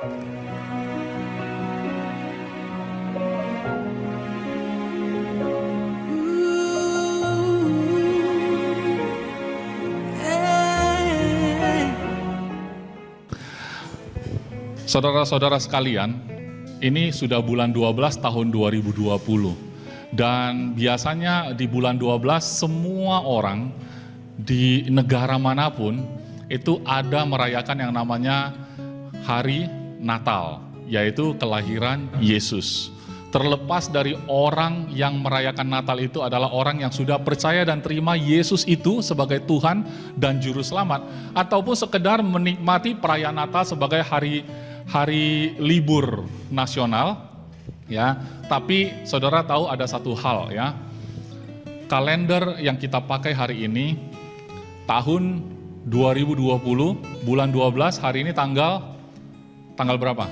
Saudara-saudara sekalian, ini sudah bulan 12 tahun 2020. Dan biasanya di bulan 12 semua orang di negara manapun itu ada merayakan yang namanya Hari Natal, yaitu kelahiran Yesus. Terlepas dari orang yang merayakan Natal itu adalah orang yang sudah percaya dan terima Yesus itu sebagai Tuhan dan Juru Selamat, ataupun sekedar menikmati perayaan Natal sebagai hari libur nasional, ya. Tapi saudara tahu ada satu hal, ya. Kalender yang kita pakai hari ini tahun 2020 bulan 12, hari ini tanggal berapa?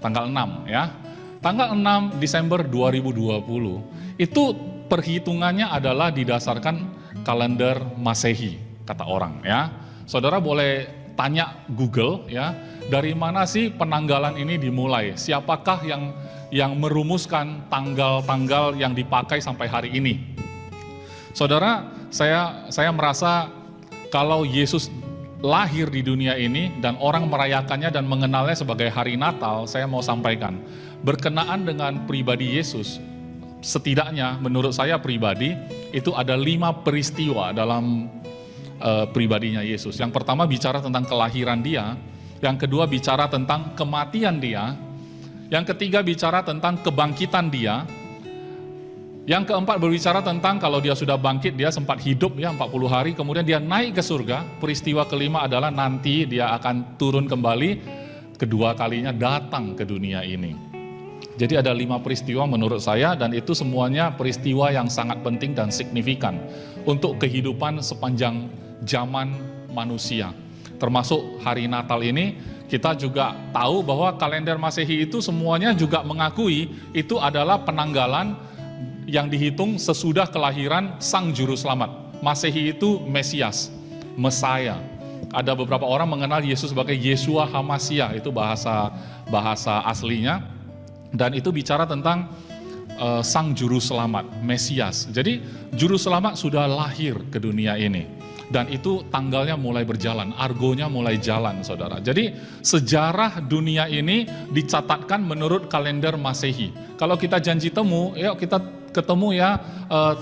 Tanggal 6, ya. Tanggal 6 Desember 2020. Itu perhitungannya adalah didasarkan kalender Masehi, kata orang, ya. Saudara boleh tanya Google, ya, dari mana sih penanggalan ini dimulai? Siapakah yang merumuskan tanggal-tanggal yang dipakai sampai hari ini? Saudara, saya merasa kalau Yesus lahir di dunia ini dan orang merayakannya dan mengenalnya sebagai hari Natal, saya mau sampaikan, berkenaan dengan pribadi Yesus, setidaknya menurut saya pribadi, itu ada 5 peristiwa dalam pribadinya Yesus. Yang pertama bicara tentang kelahiran dia, yang kedua bicara tentang kematian dia, yang ketiga bicara tentang kebangkitan dia, yang keempat berbicara tentang kalau dia sudah bangkit dia sempat hidup ya 40 hari, kemudian dia naik ke surga. Peristiwa kelima adalah nanti dia akan turun kembali kedua kalinya datang ke dunia ini. Jadi ada 5 peristiwa menurut saya, dan itu semuanya peristiwa yang sangat penting dan signifikan untuk kehidupan sepanjang zaman manusia. Termasuk hari Natal ini, kita juga tahu bahwa kalender Masehi itu semuanya juga mengakui itu adalah penanggalan yang dihitung sesudah kelahiran Sang Juru Selamat. Masehi itu Mesias, Mesaya. Ada beberapa orang mengenal Yesus sebagai Yeshua HaMashiach, itu bahasa aslinya. Dan itu bicara tentang Sang Juru Selamat, Mesias. Jadi Juru Selamat sudah lahir ke dunia ini. Dan itu tanggalnya mulai berjalan, argonya mulai jalan, saudara. Jadi sejarah dunia ini dicatatkan menurut kalender Masehi. Kalau kita janji temu, yuk kita ketemu ya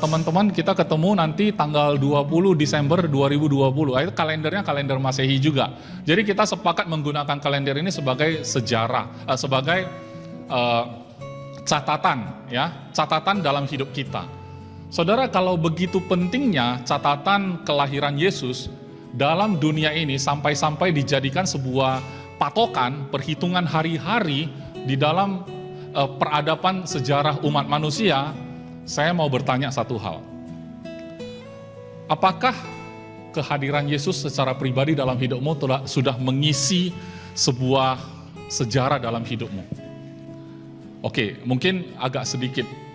teman-teman, kita ketemu nanti tanggal 20 Desember 2020. Itu kalendernya kalender Masehi juga. Jadi kita sepakat menggunakan kalender ini sebagai sejarah, sebagai catatan, ya, catatan dalam hidup kita. Saudara, kalau begitu pentingnya catatan kelahiran Yesus dalam dunia ini sampai-sampai dijadikan sebuah patokan perhitungan hari-hari di dalam peradaban sejarah umat manusia, saya mau bertanya satu hal. Apakah kehadiran Yesus secara pribadi dalam hidupmu sudah mengisi sebuah sejarah dalam hidupmu? Oke, mungkin agak sedikit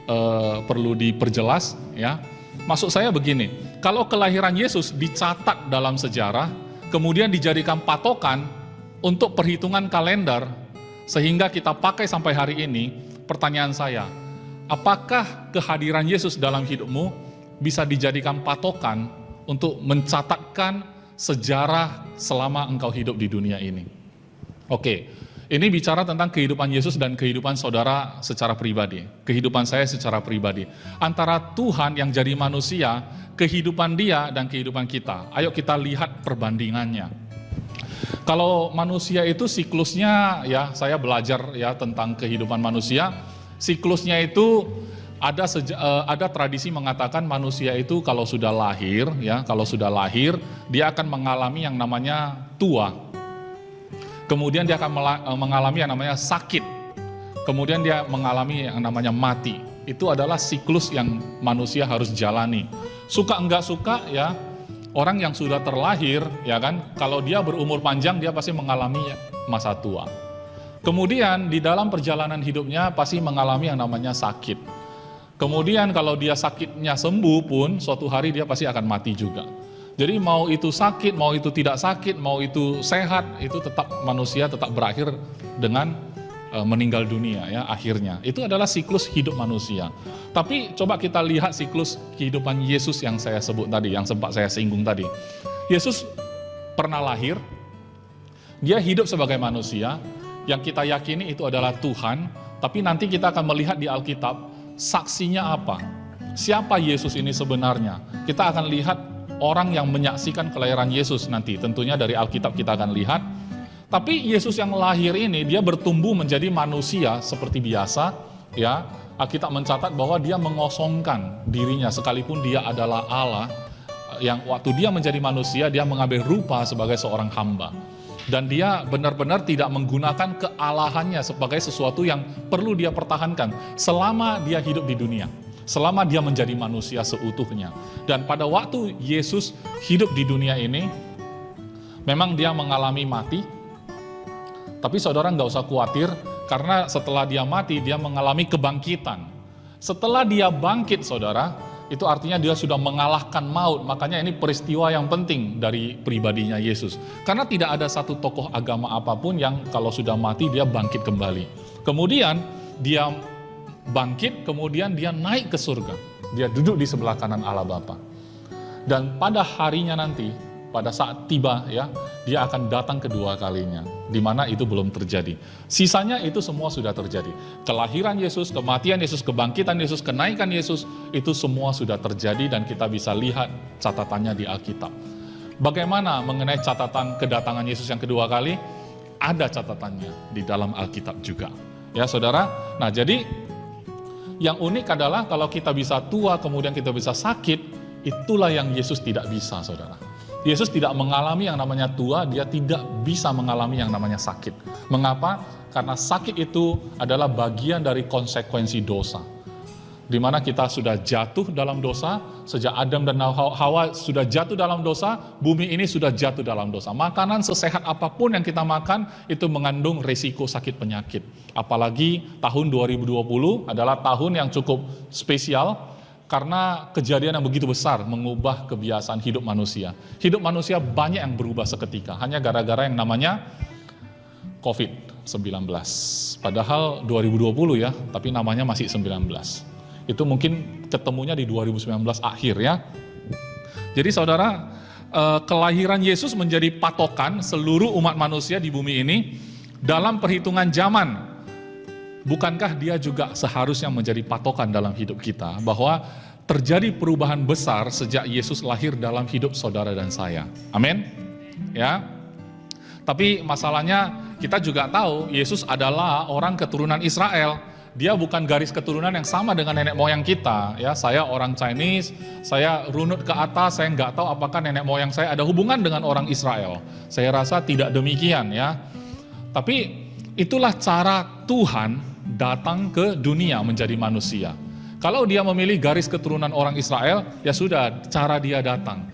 perlu diperjelas, ya. Maksud saya begini, kalau kelahiran Yesus dicatat dalam sejarah, kemudian dijadikan patokan untuk perhitungan kalender, sehingga kita pakai sampai hari ini, pertanyaan saya, apakah kehadiran Yesus dalam hidupmu bisa dijadikan patokan untuk mencatatkan sejarah selama engkau hidup di dunia ini? Oke. Ini bicara tentang kehidupan Yesus dan kehidupan saudara secara pribadi. Kehidupan saya secara pribadi. Antara Tuhan yang jadi manusia, kehidupan dia dan kehidupan kita. Ayo kita lihat perbandingannya. Kalau manusia itu siklusnya, ya saya belajar ya tentang kehidupan manusia. Siklusnya itu ada tradisi mengatakan manusia itu kalau sudah lahir, ya kalau sudah lahir, dia akan mengalami yang namanya tua. Kemudian dia akan mengalami yang namanya sakit. Kemudian dia mengalami yang namanya mati. Itu adalah siklus yang manusia harus jalani. Suka enggak suka ya, orang yang sudah terlahir ya kan, kalau dia berumur panjang dia pasti mengalami masa tua. Kemudian di dalam perjalanan hidupnya pasti mengalami yang namanya sakit. Kemudian kalau dia sakitnya sembuh pun suatu hari dia pasti akan mati juga. Jadi mau itu sakit, mau itu tidak sakit, mau itu sehat, itu tetap manusia tetap berakhir dengan meninggal dunia ya akhirnya. Itu adalah siklus hidup manusia. Tapi coba kita lihat siklus kehidupan Yesus yang saya sebut tadi, yang sempat saya singgung tadi. Yesus pernah lahir, dia hidup sebagai manusia, yang kita yakini itu adalah Tuhan, tapi nanti kita akan melihat di Alkitab, saksinya apa? Siapa Yesus ini sebenarnya? Kita akan lihat orang yang menyaksikan kelahiran Yesus nanti, tentunya dari Alkitab kita akan lihat. Tapi Yesus yang lahir ini, dia bertumbuh menjadi manusia seperti biasa, ya. Alkitab mencatat bahwa dia mengosongkan dirinya, sekalipun dia adalah Allah, yang waktu dia menjadi manusia, dia mengambil rupa sebagai seorang hamba. Dan dia benar-benar tidak menggunakan kealahannya sebagai sesuatu yang perlu dia pertahankan selama dia hidup di dunia, selama dia menjadi manusia seutuhnya. Dan pada waktu Yesus hidup di dunia ini, memang dia mengalami mati, tapi saudara nggak usah khawatir, karena setelah dia mati, dia mengalami kebangkitan. Setelah dia bangkit, saudara, itu artinya dia sudah mengalahkan maut. Makanya ini peristiwa yang penting dari pribadinya Yesus. Karena tidak ada satu tokoh agama apapun yang kalau sudah mati, dia bangkit kembali. Kemudian, dia bangkit, kemudian dia naik ke surga. Dia duduk di sebelah kanan Allah Bapa. Dan pada harinya nanti, pada saat tiba ya, dia akan datang kedua kalinya, di mana itu belum terjadi. Sisanya itu semua sudah terjadi. Kelahiran Yesus, kematian Yesus, kebangkitan Yesus, kenaikan Yesus, itu semua sudah terjadi dan kita bisa lihat catatannya di Alkitab. Bagaimana mengenai catatan kedatangan Yesus yang kedua kali? Ada catatannya di dalam Alkitab juga. Ya saudara, nah jadi yang unik adalah kalau kita bisa tua kemudian kita bisa sakit, itulah yang Yesus tidak bisa, saudara. Yesus tidak mengalami yang namanya tua, dia tidak bisa mengalami yang namanya sakit. Mengapa? Karena sakit itu adalah bagian dari konsekuensi dosa. Di mana kita sudah jatuh dalam dosa, sejak Adam dan Hawa sudah jatuh dalam dosa, bumi ini sudah jatuh dalam dosa. Makanan sesehat apapun yang kita makan, itu mengandung risiko sakit penyakit. Apalagi tahun 2020 adalah tahun yang cukup spesial, karena kejadian yang begitu besar mengubah kebiasaan hidup manusia. Hidup manusia banyak yang berubah seketika, hanya gara-gara yang namanya COVID-19. Padahal 2020 ya, tapi namanya masih 19. Itu mungkin ketemunya di 2019 akhir ya. Jadi saudara, kelahiran Yesus menjadi patokan seluruh umat manusia di bumi ini dalam perhitungan zaman. Bukankah dia juga seharusnya menjadi patokan dalam hidup kita, bahwa terjadi perubahan besar sejak Yesus lahir dalam hidup saudara dan saya. Amin. Ya. Tapi masalahnya kita juga tahu Yesus adalah orang keturunan Israel. Dia bukan garis keturunan yang sama dengan nenek moyang kita. Ya, saya orang Chinese, saya runut ke atas, saya nggak tahu apakah nenek moyang saya ada hubungan dengan orang Israel. Saya rasa tidak demikian ya. Tapi itulah cara Tuhan datang ke dunia menjadi manusia. Kalau dia memilih garis keturunan orang Israel, ya sudah, cara dia datang.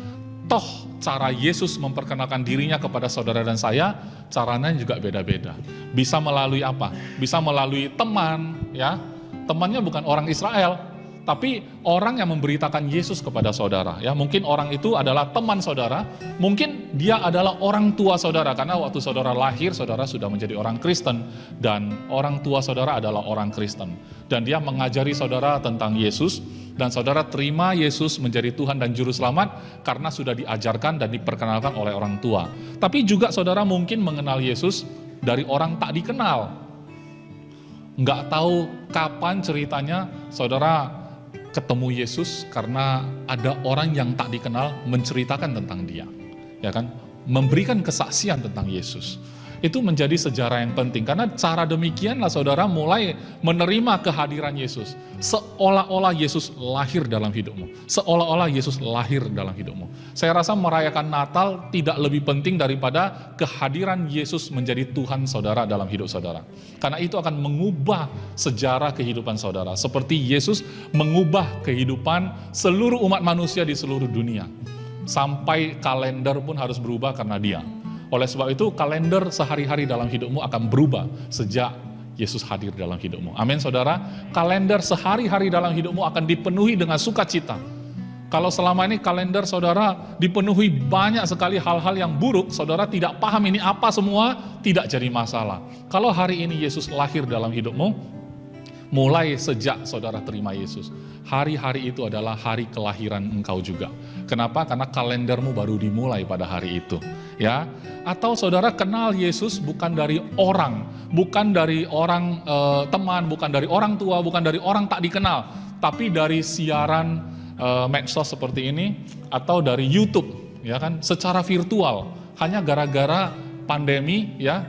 Toh, cara Yesus memperkenalkan dirinya kepada saudara dan saya, caranya juga beda-beda. Bisa melalui apa? Bisa melalui teman, ya. Temannya bukan orang Israel, tapi orang yang memberitakan Yesus kepada saudara. Ya, mungkin orang itu adalah teman saudara, mungkin dia adalah orang tua saudara, karena waktu saudara lahir, saudara sudah menjadi orang Kristen, dan orang tua saudara adalah orang Kristen. Dan dia mengajari saudara tentang Yesus, dan saudara terima Yesus menjadi Tuhan dan Juru Selamat, karena sudah diajarkan dan diperkenalkan oleh orang tua. Tapi juga saudara mungkin mengenal Yesus dari orang tak dikenal. Nggak tahu kapan ceritanya saudara ketemu Yesus karena ada orang yang tak dikenal menceritakan tentang dia, ya kan, memberikan kesaksian tentang Yesus. Itu menjadi sejarah yang penting, karena cara demikianlah saudara mulai menerima kehadiran Yesus. Seolah-olah Yesus lahir dalam hidupmu, seolah-olah Yesus lahir dalam hidupmu. Saya rasa merayakan Natal tidak lebih penting daripada kehadiran Yesus menjadi Tuhan saudara dalam hidup saudara. Karena itu akan mengubah sejarah kehidupan saudara, seperti Yesus mengubah kehidupan seluruh umat manusia di seluruh dunia. Sampai kalender pun harus berubah karena dia. Oleh sebab itu, kalender sehari-hari dalam hidupmu akan berubah sejak Yesus hadir dalam hidupmu. Amin, saudara. Kalender sehari-hari dalam hidupmu akan dipenuhi dengan sukacita. Kalau selama ini kalender saudara dipenuhi banyak sekali hal-hal yang buruk, saudara tidak paham ini apa semua, tidak jadi masalah. Kalau hari ini Yesus lahir dalam hidupmu, mulai sejak saudara terima Yesus, hari-hari itu adalah hari kelahiran engkau juga. Kenapa? Karena kalendermu baru dimulai pada hari itu. Ya, atau saudara kenal Yesus bukan dari orang, bukan dari orang teman, bukan dari orang tua, bukan dari orang tak dikenal, tapi dari siaran medsos seperti ini atau dari YouTube, ya kan, secara virtual. Hanya gara-gara pandemi, ya,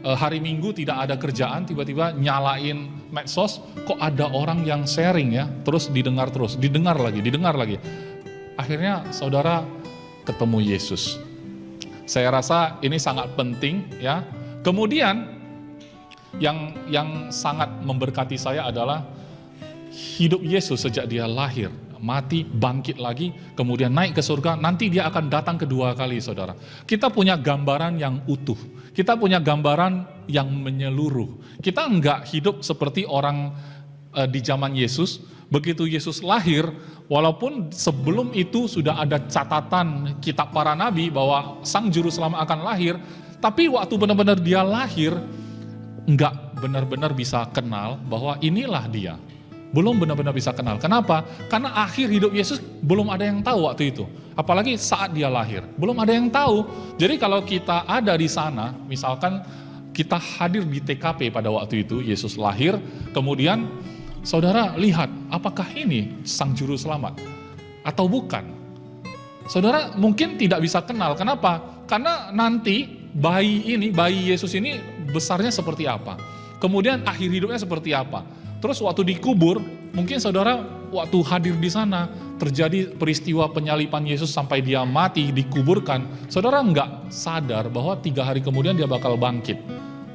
hari Minggu tidak ada kerjaan, tiba-tiba nyalain medsos, kok ada orang yang sharing, ya, terus, didengar lagi. Akhirnya saudara ketemu Yesus. Saya rasa ini sangat penting, ya. Kemudian yang sangat memberkati saya adalah hidup Yesus sejak dia lahir, mati, bangkit lagi, kemudian naik ke surga, nanti dia akan datang kedua kali, saudara. Kita punya gambaran yang utuh, kita punya gambaran yang menyeluruh. Kita enggak hidup seperti orang di zaman Yesus. Begitu Yesus lahir, walaupun sebelum itu sudah ada catatan kitab para nabi bahwa Sang Juru Selamat akan lahir, tapi waktu benar-benar dia lahir, enggak benar-benar bisa kenal bahwa inilah dia. Belum benar-benar bisa kenal. Kenapa? Karena akhir hidup Yesus belum ada yang tahu waktu itu. Apalagi saat dia lahir, belum ada yang tahu. Jadi kalau kita ada di sana, misalkan kita hadir di TKP pada waktu itu, Yesus lahir, kemudian saudara lihat, apakah ini Sang Juru Selamat atau bukan? Saudara mungkin tidak bisa kenal. Kenapa? Karena nanti bayi Yesus ini besarnya seperti apa? Kemudian akhir hidupnya seperti apa? Terus waktu dikubur, mungkin saudara waktu hadir di sana, terjadi peristiwa penyalipan Yesus sampai dia mati, dikuburkan. Saudara nggak sadar bahwa 3 hari kemudian dia bakal bangkit.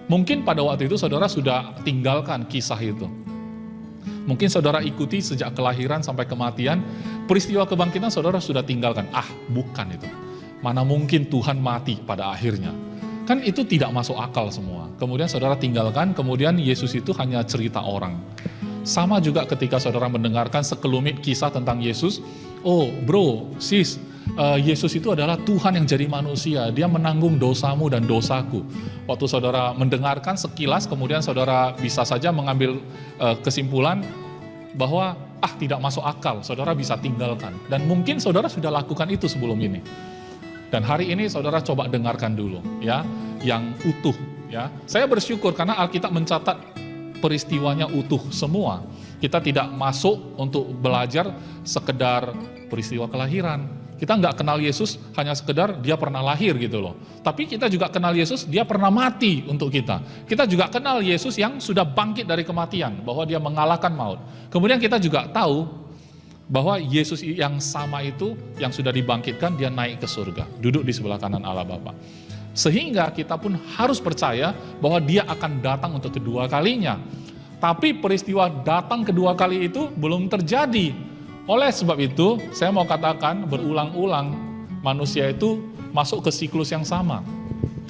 Mungkin pada waktu itu saudara sudah tinggalkan kisah itu. Mungkin saudara ikuti sejak kelahiran sampai kematian, peristiwa kebangkitan saudara sudah tinggalkan. Bukan itu. Mana mungkin Tuhan mati pada akhirnya. Kan itu tidak masuk akal semua. Kemudian saudara tinggalkan, kemudian Yesus itu hanya cerita orang. Sama juga ketika saudara mendengarkan sekelumit kisah tentang Yesus. Oh bro, sis, Yesus itu adalah Tuhan yang jadi manusia. Dia menanggung dosamu dan dosaku. Waktu saudara mendengarkan sekilas, kemudian saudara bisa saja mengambil kesimpulan bahwa tidak masuk akal. Saudara bisa tinggalkan. Dan mungkin saudara sudah lakukan itu sebelum ini. Dan hari ini saudara coba dengarkan dulu, ya, yang utuh, ya. Saya bersyukur karena Alkitab mencatat peristiwanya utuh semua. Kita tidak masuk untuk belajar sekedar peristiwa kelahiran. Kita nggak kenal Yesus hanya sekedar dia pernah lahir gitu loh. Tapi kita juga kenal Yesus, dia pernah mati untuk kita. Kita juga kenal Yesus yang sudah bangkit dari kematian, bahwa dia mengalahkan maut. Kemudian kita juga tahu bahwa Yesus yang sama itu, yang sudah dibangkitkan, dia naik ke surga, duduk di sebelah kanan Allah Bapa. Sehingga kita pun harus percaya bahwa dia akan datang untuk kedua kalinya. Tapi peristiwa datang kedua kali itu belum terjadi. Oleh sebab itu, saya mau katakan berulang-ulang, manusia itu masuk ke siklus yang sama.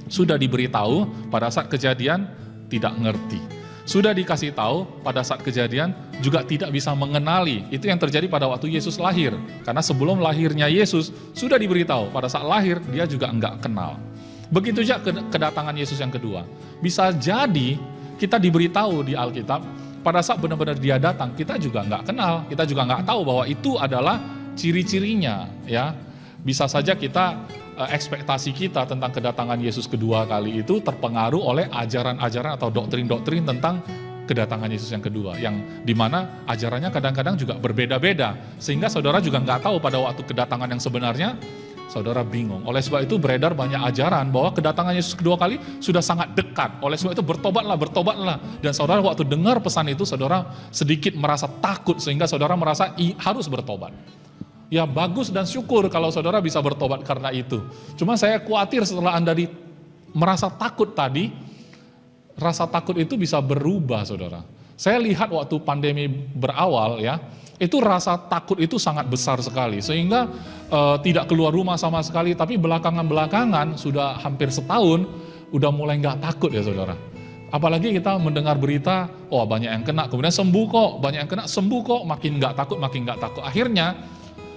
Sudah diberitahu pada saat kejadian, tidak ngerti. Sudah dikasih tahu pada saat kejadian juga tidak bisa mengenali. Itu yang terjadi pada waktu Yesus lahir. Karena sebelum lahirnya Yesus sudah diberitahu, pada saat lahir dia juga enggak kenal. Begitu juga kedatangan Yesus yang kedua. Bisa jadi kita diberitahu di Alkitab pada saat benar-benar dia datang, kita juga enggak kenal, kita juga enggak tahu bahwa itu adalah ciri-cirinya, ya. Bisa saja kita ekspektasi kita tentang kedatangan Yesus kedua kali itu terpengaruh oleh ajaran-ajaran atau doktrin-doktrin tentang kedatangan Yesus yang kedua, yang dimana ajarannya kadang-kadang juga berbeda-beda, sehingga saudara juga nggak tahu pada waktu kedatangan yang sebenarnya, saudara bingung. Oleh sebab itu beredar banyak ajaran bahwa kedatangan Yesus kedua kali sudah sangat dekat. Oleh sebab itu bertobatlah. Dan saudara waktu dengar pesan itu, saudara sedikit merasa takut sehingga saudara merasa harus bertobat. Ya bagus dan syukur kalau saudara bisa bertobat karena itu. Cuma saya khawatir setelah Anda merasa takut tadi, rasa takut itu bisa berubah, saudara. Saya lihat waktu pandemi berawal, ya, itu rasa takut itu sangat besar sekali. Sehingga tidak keluar rumah sama sekali, tapi belakangan sudah hampir setahun, udah mulai nggak takut ya saudara. Apalagi kita mendengar berita, banyak yang kena, kemudian sembuh kok, banyak yang kena, sembuh kok, makin nggak takut. Akhirnya,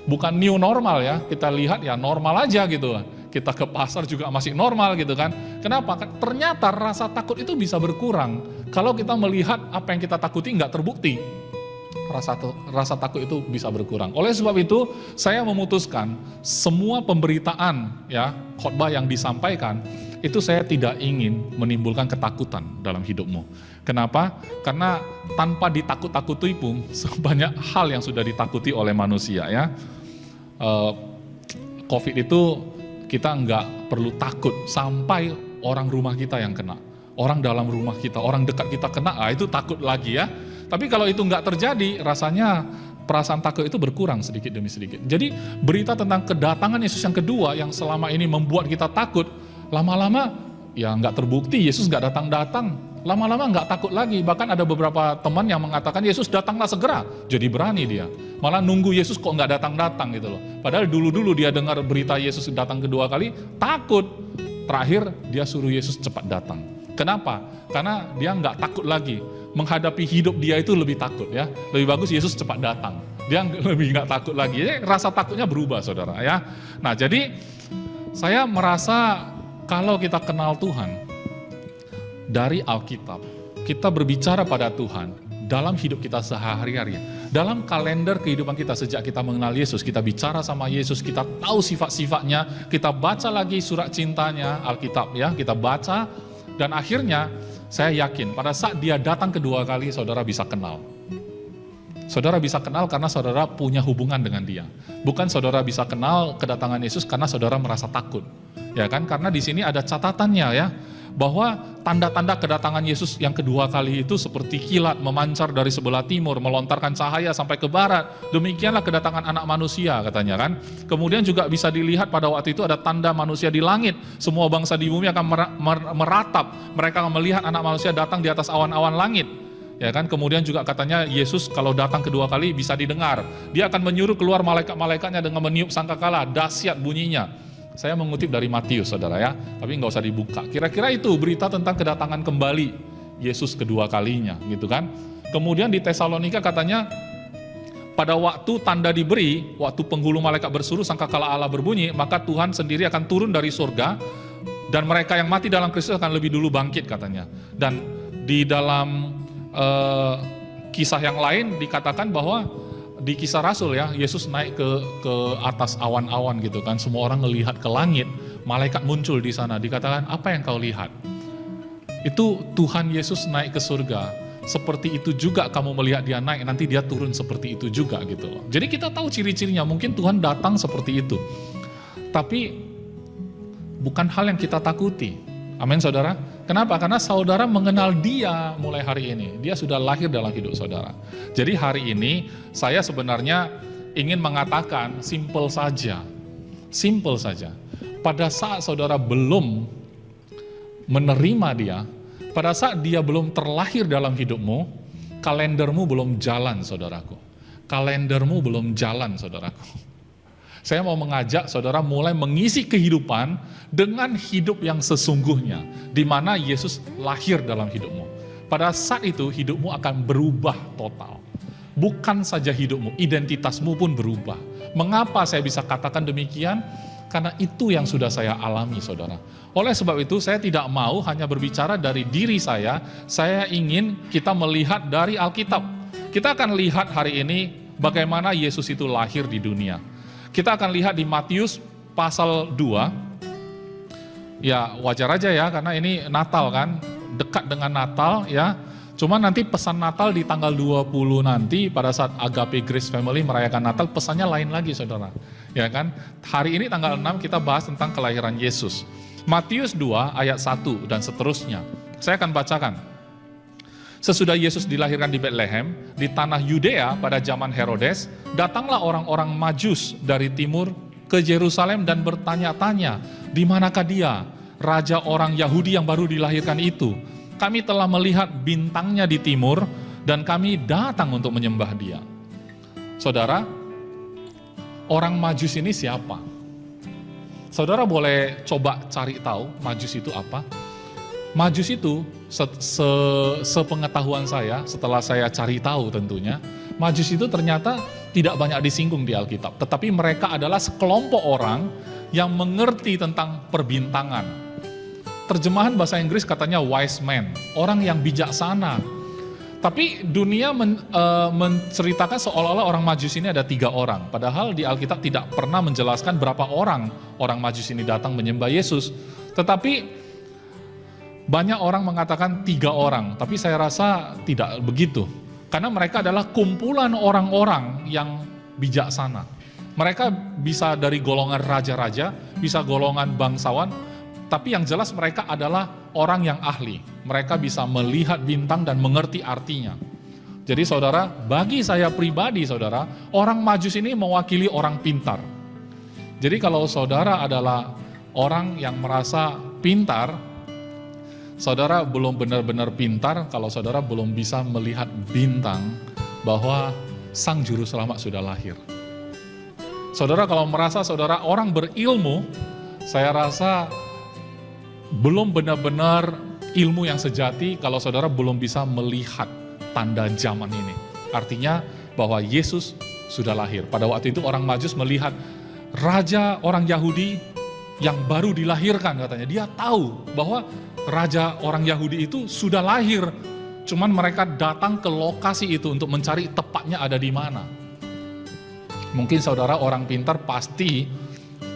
bukan new normal ya, kita lihat ya normal aja gitu. Kita ke pasar juga masih normal gitu kan. Kenapa? Ternyata rasa takut itu bisa berkurang kalau kita melihat apa yang kita takuti nggak terbukti. Rasa takut itu bisa berkurang. Oleh sebab itu, saya memutuskan semua pemberitaan ya, khotbah yang disampaikan itu saya tidak ingin menimbulkan ketakutan dalam hidupmu. Kenapa? Karena tanpa ditakut-takuti pun banyak hal yang sudah ditakuti oleh manusia ya. COVID itu kita nggak perlu takut sampai orang rumah kita yang kena. Orang dalam rumah kita, orang dekat kita kena, itu takut lagi ya. Tapi kalau itu nggak terjadi, rasanya perasaan takut itu berkurang sedikit demi sedikit. Jadi berita tentang kedatangan Yesus yang kedua yang selama ini membuat kita takut, lama-lama ya nggak terbukti Yesus nggak datang-datang. Lama-lama nggak takut lagi. Bahkan ada beberapa teman yang mengatakan Yesus datanglah segera. Jadi berani dia. Malah nunggu Yesus kok nggak datang-datang gitu loh. Padahal dulu-dulu dia dengar berita Yesus datang kedua kali, takut. Terakhir dia suruh Yesus cepat datang. Kenapa? Karena dia nggak takut lagi. Menghadapi hidup dia itu lebih takut ya. Lebih bagus Yesus cepat datang. Dia lebih nggak takut lagi. Jadi rasa takutnya berubah saudara ya. Nah jadi saya merasa kalau kita kenal Tuhan dari Alkitab, kita berbicara pada Tuhan dalam hidup kita sehari-hari. Dalam kalender kehidupan kita sejak kita mengenal Yesus, kita bicara sama Yesus, kita tahu sifat-sifatnya, kita baca lagi surat cintanya Alkitab ya, kita baca dan akhirnya saya yakin pada saat dia datang kedua kali saudara bisa kenal. Saudara bisa kenal karena saudara punya hubungan dengan dia. Bukan saudara bisa kenal kedatangan Yesus karena saudara merasa takut. Ya kan? Karena di sini ada catatannya ya, bahwa tanda-tanda kedatangan Yesus yang kedua kali itu seperti kilat memancar dari sebelah timur, melontarkan cahaya sampai ke barat. Demikianlah kedatangan anak manusia katanya kan. Kemudian juga bisa dilihat pada waktu itu ada tanda manusia di langit. Semua bangsa di bumi akan meratap. Mereka akan melihat anak manusia datang di atas awan-awan langit. Ya kan, kemudian juga katanya Yesus kalau datang kedua kali bisa didengar. Dia akan menyuruh keluar malaikat-malaikatnya dengan meniup sangkakala, dahsyat bunyinya. Saya mengutip dari Matius, saudara ya, tapi nggak usah dibuka. Kira-kira itu berita tentang kedatangan kembali Yesus kedua kalinya, gitu kan. Kemudian di Tesalonika katanya, pada waktu tanda diberi, waktu penghulu malaikat bersuruh, sangkakala Allah berbunyi, maka Tuhan sendiri akan turun dari surga, dan mereka yang mati dalam Kristus akan lebih dulu bangkit katanya. Dan di dalam kisah yang lain dikatakan bahwa di Kisah Rasul ya, Yesus naik ke atas awan-awan gitu kan, semua orang melihat ke langit, malaikat muncul di sana, dikatakan apa yang kau lihat? Itu Tuhan Yesus naik ke surga. Seperti itu juga kamu melihat dia naik, nanti dia turun seperti itu juga gitu loh. Jadi kita tahu ciri-cirinya, mungkin Tuhan datang seperti itu. Tapi bukan hal yang kita takuti. Amin saudara. Kenapa? Karena saudara mengenal dia mulai hari ini. Dia sudah lahir dalam hidup saudara. Jadi hari ini saya sebenarnya ingin mengatakan simple saja. Simple saja. Pada saat saudara belum menerima dia, pada saat dia belum terlahir dalam hidupmu, kalendermu belum jalan saudaraku. Kalendermu belum jalan saudaraku. Saya mau mengajak saudara mulai mengisi kehidupan dengan hidup yang sesungguhnya, di mana Yesus lahir dalam hidupmu. Pada saat itu hidupmu akan berubah total. Bukan saja hidupmu, identitasmu pun berubah. Mengapa saya bisa katakan demikian? Karena itu yang sudah saya alami saudara. Oleh sebab itu saya tidak mau hanya berbicara dari diri saya ingin kita melihat dari Alkitab. Kita akan lihat hari ini bagaimana Yesus itu lahir di dunia. Kita akan lihat di Matius pasal 2. Ya wajar aja ya, karena ini Natal kan, dekat dengan Natal ya. Cuma nanti pesan Natal di tanggal 20 nanti pada saat Agape Grace Family merayakan Natal, pesannya lain lagi saudara. Ya kan, hari ini tanggal 6 kita bahas tentang kelahiran Yesus. Matius 2 ayat 1 dan seterusnya. Saya akan bacakan. Sesudah Yesus dilahirkan di Betlehem, di tanah Yudea pada zaman Herodes, datanglah orang-orang Majus dari timur ke Yerusalem dan bertanya-tanya, di manakah dia, raja orang Yahudi yang baru dilahirkan itu? Kami telah melihat bintangnya di timur dan kami datang untuk menyembah dia. Saudara, orang Majus ini siapa? Saudara boleh coba cari tahu Majus itu apa? Majus itu, sepengetahuan saya, setelah saya cari tahu tentunya, Majus itu ternyata tidak banyak disinggung di Alkitab. Tetapi mereka adalah sekelompok orang yang mengerti tentang perbintangan. Terjemahan bahasa Inggris katanya wise man, orang yang bijaksana. Tapi dunia menceritakan seolah-olah orang Majus ini ada 3 orang. Padahal di Alkitab tidak pernah menjelaskan berapa orang Majus ini datang menyembah Yesus. Tetapi banyak orang mengatakan 3 orang, tapi saya rasa tidak begitu. Karena mereka adalah kumpulan orang-orang yang bijaksana. Mereka bisa dari golongan raja-raja, bisa golongan bangsawan, tapi yang jelas mereka adalah orang yang ahli. Mereka bisa melihat bintang dan mengerti artinya. Jadi saudara, bagi saya pribadi saudara, orang Majus ini mewakili orang pintar. Jadi kalau saudara adalah orang yang merasa pintar, saudara belum benar-benar pintar kalau saudara belum bisa melihat bintang bahwa Sang Juru Selamat sudah lahir. Saudara kalau merasa saudara orang berilmu, saya rasa belum benar-benar ilmu yang sejati kalau saudara belum bisa melihat tanda zaman ini. Artinya bahwa Yesus sudah lahir. Pada waktu itu orang Majus melihat raja orang Yahudi yang baru dilahirkan katanya. Dia tahu bahwa raja orang Yahudi itu sudah lahir. Cuman mereka datang ke lokasi itu untuk mencari tepatnya ada di mana. Mungkin saudara orang pintar pasti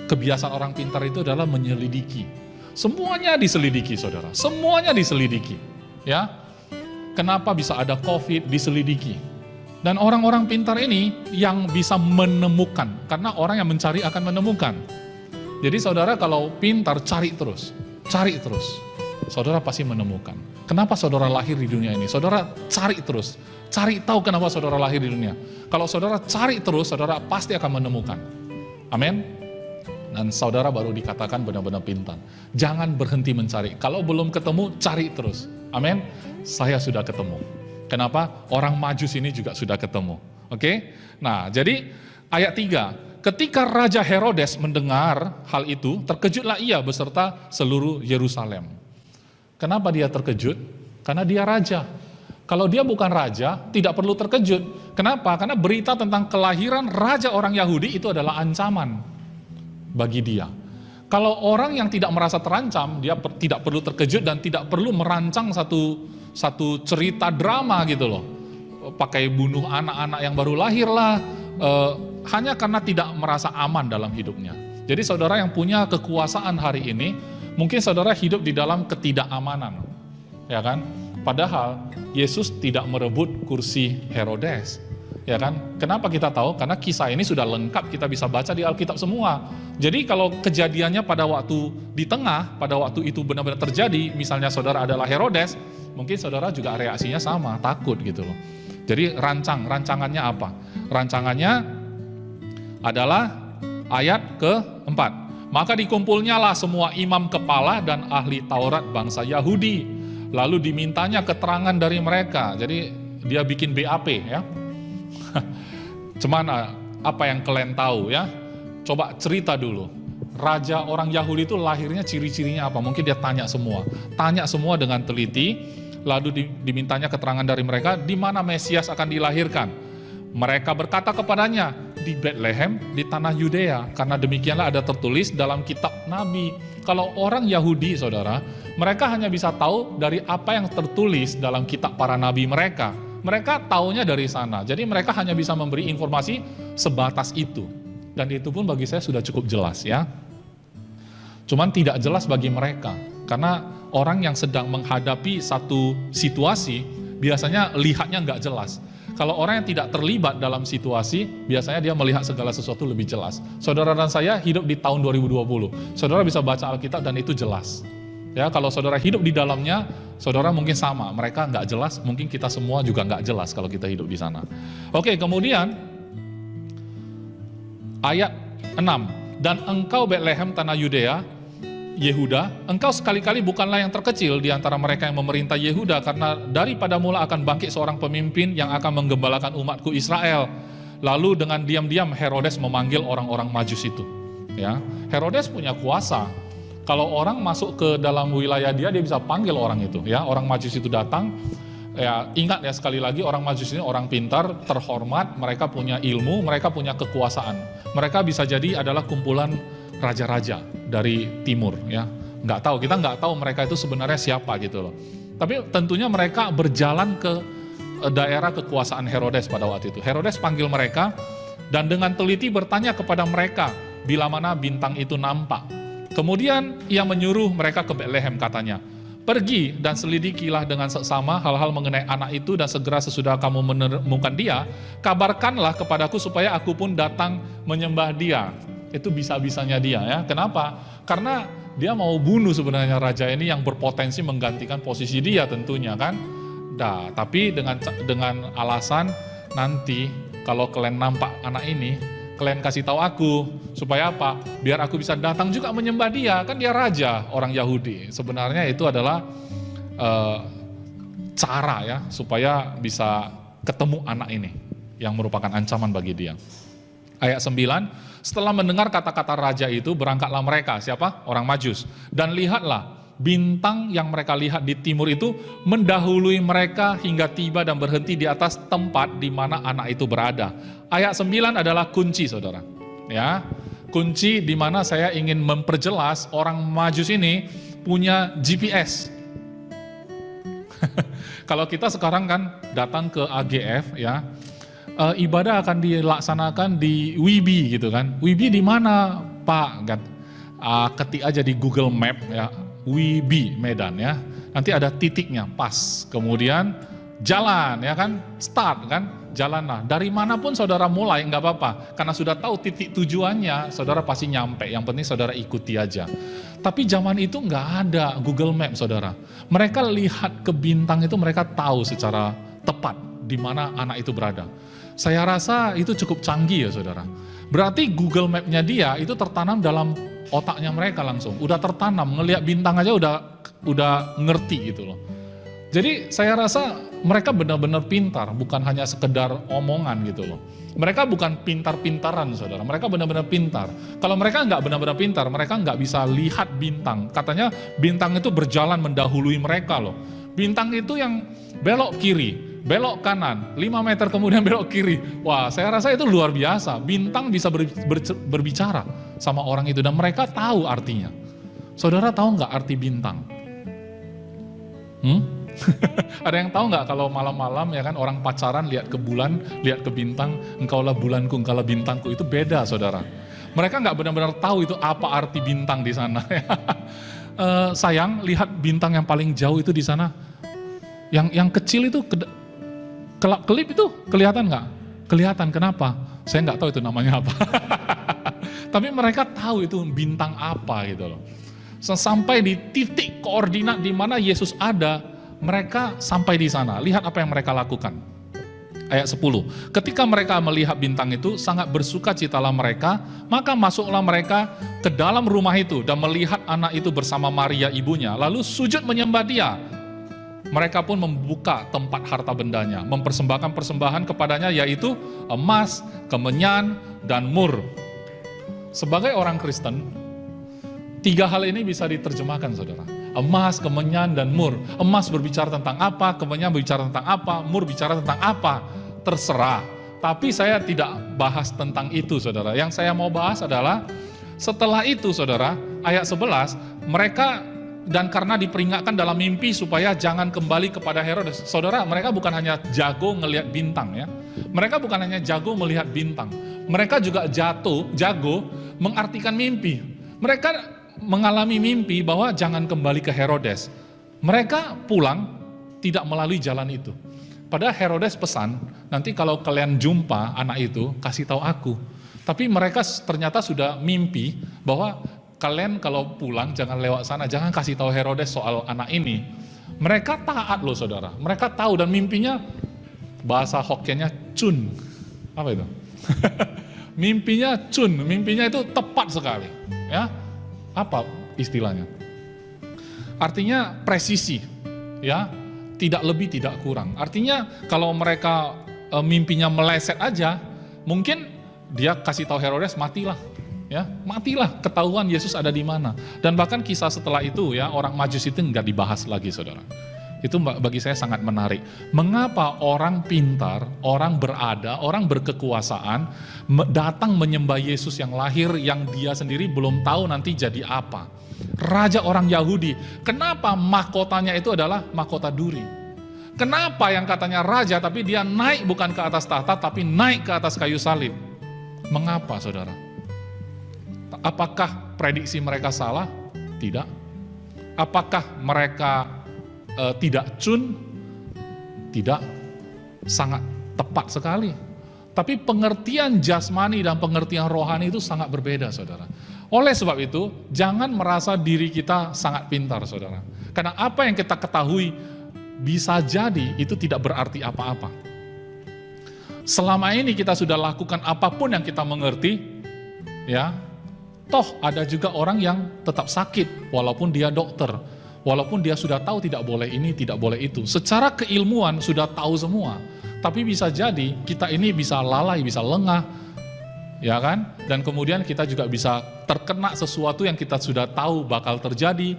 kebiasaan orang pintar itu adalah menyelidiki. Semuanya diselidiki saudara, semuanya diselidiki. Ya, kenapa bisa ada COVID diselidiki. Dan orang-orang pintar ini yang bisa menemukan, karena orang yang mencari akan menemukan. Jadi saudara kalau pintar cari terus, saudara pasti menemukan. Kenapa saudara lahir di dunia ini? Saudara cari terus, cari tahu kenapa saudara lahir di dunia. Kalau saudara cari terus, saudara pasti akan menemukan. Amin. Dan saudara baru dikatakan benar-benar pintar. Jangan berhenti mencari. Kalau belum ketemu, cari terus. Amin. Saya sudah ketemu. Kenapa? Orang Majus ini juga sudah ketemu. Oke? Nah, jadi ayat 3. Ketika Raja Herodes mendengar hal itu, terkejutlah ia beserta seluruh Yerusalem. Kenapa dia terkejut? Karena dia raja. Kalau dia bukan raja, tidak perlu terkejut. Kenapa? Karena berita tentang kelahiran raja orang Yahudi itu adalah ancaman bagi dia. Kalau orang yang tidak merasa terancam, dia tidak perlu terkejut dan tidak perlu merancang satu cerita drama gitu loh. Pakai bunuh anak-anak yang baru lahir lah, hanya karena tidak merasa aman dalam hidupnya. Jadi saudara yang punya kekuasaan hari ini, mungkin saudara hidup di dalam ketidakamanan, ya kan? Padahal Yesus tidak merebut kursi Herodes, ya kan? Kenapa kita tahu? Karena kisah ini sudah lengkap, kita bisa baca di Alkitab semua. Jadi kalau kejadiannya pada waktu di tengah, pada waktu itu benar-benar terjadi, misalnya saudara adalah Herodes, mungkin saudara juga reaksinya sama, takut gitu loh. Jadi rancangannya apa? Rancangannya adalah ayat ke-4. Maka dikumpulnyalah semua imam kepala dan ahli Taurat bangsa Yahudi. Lalu dimintanya keterangan dari mereka. Jadi dia bikin BAP ya. Cuman apa yang kalian tahu ya? Coba cerita dulu. Raja orang Yahudi itu lahirnya ciri-cirinya apa? Mungkin dia tanya semua. Tanya semua dengan teliti. Lalu dimintanya keterangan dari mereka, di mana Mesias akan dilahirkan. Mereka berkata kepadanya, di Bethlehem, di tanah Yudea, karena demikianlah ada tertulis dalam kitab Nabi. Kalau orang Yahudi, saudara, mereka hanya bisa tahu dari apa yang tertulis dalam kitab para nabi mereka. Mereka taunya dari sana, jadi mereka hanya bisa memberi informasi sebatas itu. Dan itu pun bagi saya sudah cukup jelas ya. Cuman tidak jelas bagi mereka, karena orang yang sedang menghadapi satu situasi, biasanya lihatnya nggak jelas. Kalau orang yang tidak terlibat dalam situasi, biasanya dia melihat segala sesuatu lebih jelas. Saudara dan saya hidup di tahun 2020. Saudara bisa baca Alkitab dan itu jelas. Ya, kalau saudara hidup di dalamnya, saudara mungkin sama. Mereka nggak jelas, mungkin kita semua juga nggak jelas kalau kita hidup di sana. Oke, kemudian ayat 6. Dan engkau Bethlehem tanah Yudea, Yehuda, engkau sekali-kali bukanlah yang terkecil di antara mereka yang memerintah Yehuda, karena daripada mula akan bangkit seorang pemimpin yang akan menggembalakan umatku Israel. Lalu dengan diam-diam Herodes memanggil orang-orang Majus itu. Ya, Herodes punya kuasa. Kalau orang masuk ke dalam wilayah dia bisa panggil orang itu. Ya, orang Majus itu datang, Ya, ingat ya sekali lagi orang Majus ini orang pintar, terhormat, mereka punya ilmu, mereka punya kekuasaan. Mereka bisa jadi adalah kumpulan raja-raja dari timur ya. Kita nggak tahu mereka itu sebenarnya siapa gitu loh. Tapi tentunya mereka berjalan ke daerah kekuasaan Herodes pada waktu itu. Herodes panggil mereka dan dengan teliti bertanya kepada mereka bila mana bintang itu nampak. Kemudian ia menyuruh mereka ke Betlehem katanya. Pergi dan selidikilah dengan seksama hal-hal mengenai anak itu dan segera sesudah kamu menemukan dia, kabarkanlah kepadaku supaya aku pun datang menyembah dia. Itu bisa-bisanya dia ya. Kenapa? Karena dia mau bunuh sebenarnya raja ini yang berpotensi menggantikan posisi dia tentunya kan. Tapi dengan alasan nanti kalau kalian nampak anak ini, kalian kasih tahu aku, supaya apa? Biar aku bisa datang juga menyembah dia, kan dia raja orang Yahudi. Sebenarnya itu adalah cara ya, supaya bisa ketemu anak ini, yang merupakan ancaman bagi dia. Ayat 9, setelah mendengar kata-kata raja itu, berangkatlah mereka, siapa? Orang Majus. Dan lihatlah, bintang yang mereka lihat di timur itu mendahului mereka hingga tiba dan berhenti di atas tempat di mana anak itu berada. Ayat 9 adalah kunci, saudara. Ya, kunci di mana saya ingin memperjelas orang Majus ini punya GPS. Kalau kita sekarang kan datang ke AGF ya, ibadah akan dilaksanakan di Wibi gitu kan. Wibi di mana, Pak? Ketik aja di Google Map ya. Wibi Medan ya, nanti ada titiknya pas, kemudian jalan ya kan, start kan, jalan. Nah dari manapun saudara mulai nggak apa-apa, karena sudah tahu titik tujuannya, saudara pasti nyampe, yang penting saudara ikuti aja. Tapi zaman itu nggak ada Google Map saudara, mereka lihat ke bintang itu mereka tahu secara tepat di mana anak itu berada. Saya rasa itu cukup canggih ya saudara, berarti Google Map-nya dia itu tertanam dalam otaknya mereka langsung, udah tertanam, ngelihat bintang aja udah ngerti gitu loh. Jadi saya rasa mereka benar-benar pintar, bukan hanya sekedar omongan gitu loh. Mereka bukan pintar-pintaran saudara, mereka benar-benar pintar. Kalau mereka nggak benar-benar pintar, mereka nggak bisa lihat bintang. Katanya bintang itu berjalan mendahului mereka loh. Bintang itu yang belok kiri, belok kanan, 5 meter kemudian belok kiri. Wah, saya rasa itu luar biasa. Bintang bisa berbicara sama orang itu dan mereka tahu artinya. Saudara tahu nggak arti bintang? Ada yang tahu nggak kalau malam-malam ya kan orang pacaran lihat ke bulan, lihat ke bintang, engkaulah bulanku, engkaulah bintangku, itu beda saudara. Mereka nggak benar-benar tahu itu apa arti bintang di sana. Sayang, lihat bintang yang paling jauh itu di sana. Yang kecil itu kelap-kelip itu kelihatan nggak? Kelihatan, kenapa? Saya nggak tahu itu namanya apa. Tapi mereka tahu itu bintang apa gitu loh. Sampai di titik koordinat di mana Yesus ada, mereka sampai di sana. Lihat apa yang mereka lakukan. Ayat 10. Ketika mereka melihat bintang itu, sangat bersukacitalah mereka, maka masuklah mereka ke dalam rumah itu dan melihat anak itu bersama Maria ibunya, lalu sujud menyembah dia. Mereka pun membuka tempat harta bendanya, mempersembahkan persembahan kepadanya, yaitu emas, kemenyan, dan mur. Sebagai orang Kristen, 3 hal ini bisa diterjemahkan saudara. Emas, kemenyan, dan mur. Emas berbicara tentang apa, kemenyan berbicara tentang apa, mur bicara tentang apa. Terserah. Tapi saya tidak bahas tentang itu saudara. Yang saya mau bahas adalah setelah itu saudara, ayat 11, mereka dan karena diperingatkan dalam mimpi supaya jangan kembali kepada Herodes. Saudara, mereka bukan hanya jago ngelihat bintang ya. Mereka bukan hanya jago melihat bintang. Mereka juga jago mengartikan mimpi. Mereka mengalami mimpi bahwa jangan kembali ke Herodes. Mereka pulang tidak melalui jalan itu. Padahal Herodes pesan, nanti kalau kalian jumpa anak itu, kasih tahu aku. Tapi mereka ternyata sudah mimpi bahwa kalian kalau pulang jangan lewat sana, jangan kasih tahu Herodes soal anak ini. Mereka taat loh saudara. Mereka tahu dan mimpinya, bahasa Hokkiennya cun. Apa itu? Mimpinya cun, mimpinya itu tepat sekali. Ya, apa istilahnya? Artinya presisi, ya, tidak lebih tidak kurang. Artinya kalau mereka mimpinya meleset aja, mungkin dia kasih tahu Herodes matilah. Ya, matilah, ketahuan Yesus ada di mana. Dan bahkan kisah setelah itu ya, orang Majus itu nggak dibahas lagi saudara. Itu bagi saya sangat menarik. Mengapa orang pintar, orang berada, orang berkekuasaan datang menyembah Yesus yang lahir yang dia sendiri belum tahu nanti jadi apa. Raja orang Yahudi, kenapa mahkotanya itu adalah mahkota duri? Kenapa yang katanya raja tapi dia naik bukan ke atas tahta tapi naik ke atas kayu salib? Mengapa, saudara? Apakah prediksi mereka salah? Tidak. Apakah mereka tidak cun? Tidak. Sangat tepat sekali. Tapi pengertian jasmani dan pengertian rohani itu sangat berbeda, saudara. Oleh sebab itu, jangan merasa diri kita sangat pintar, saudara. Karena apa yang kita ketahui bisa jadi itu tidak berarti apa-apa. Selama ini kita sudah lakukan apapun yang kita mengerti, ya. Toh ada juga orang yang tetap sakit walaupun dia dokter. Walaupun dia sudah tahu tidak boleh ini, tidak boleh itu. Secara keilmuan sudah tahu semua. Tapi bisa jadi kita ini bisa lalai, bisa lengah. Ya kan? Dan kemudian kita juga bisa terkena sesuatu yang kita sudah tahu bakal terjadi.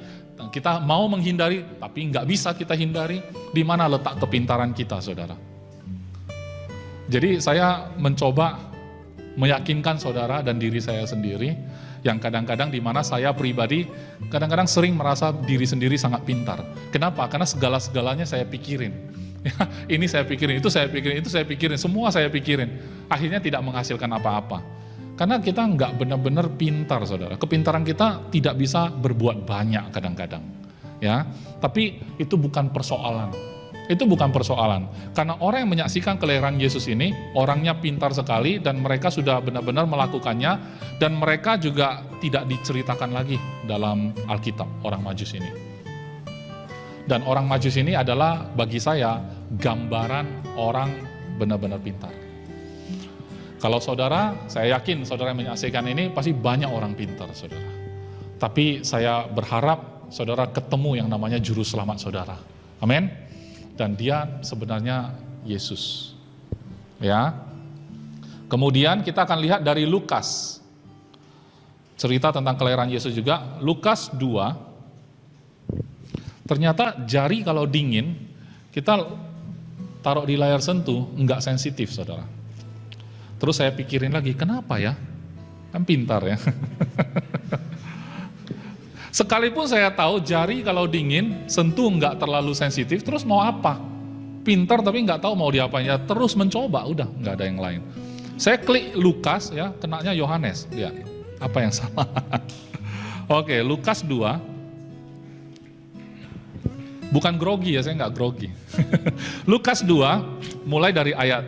Kita mau menghindari, tapi nggak bisa kita hindari. Di mana letak kepintaran kita, saudara? Jadi saya mencoba meyakinkan saudara dan diri saya sendiri, yang kadang-kadang di mana saya pribadi kadang-kadang sering merasa diri sendiri sangat pintar. Kenapa? Karena segala-segalanya saya pikirin. Ini saya pikirin, itu saya pikirin, itu saya pikirin, semua saya pikirin. Akhirnya tidak menghasilkan apa-apa. Karena kita nggak benar-benar pintar, saudara. Kepintaran kita tidak bisa berbuat banyak kadang-kadang. Ya, tapi itu bukan persoalan. Itu bukan persoalan. Karena orang yang menyaksikan kelahiran Yesus ini, orangnya pintar sekali dan mereka sudah benar-benar melakukannya dan mereka juga tidak diceritakan lagi dalam Alkitab, orang Majus ini. Dan orang Majus ini adalah bagi saya gambaran orang benar-benar pintar. Kalau saudara, saya yakin saudara yang menyaksikan ini pasti banyak orang pintar, saudara. Tapi saya berharap saudara ketemu yang namanya juru selamat saudara. Amin. Dan dia sebenarnya Yesus. Ya. Kemudian kita akan lihat dari Lukas. Cerita tentang kelahiran Yesus juga, Lukas 2. Ternyata jari kalau dingin, kita taruh di layar sentuh, enggak sensitif, saudara. Terus saya pikirin lagi, kenapa ya? Kan pintar ya. Sekalipun saya tahu jari kalau dingin, sentuh nggak terlalu sensitif, terus mau apa? Pintar tapi nggak tahu mau diapain, ya terus mencoba, udah nggak ada yang lain. Saya klik Lukas, ya kenanya Yohanes, lihat apa yang salah. Oke, Lukas 2, bukan grogi ya, saya nggak grogi. Lukas 2, mulai dari ayat.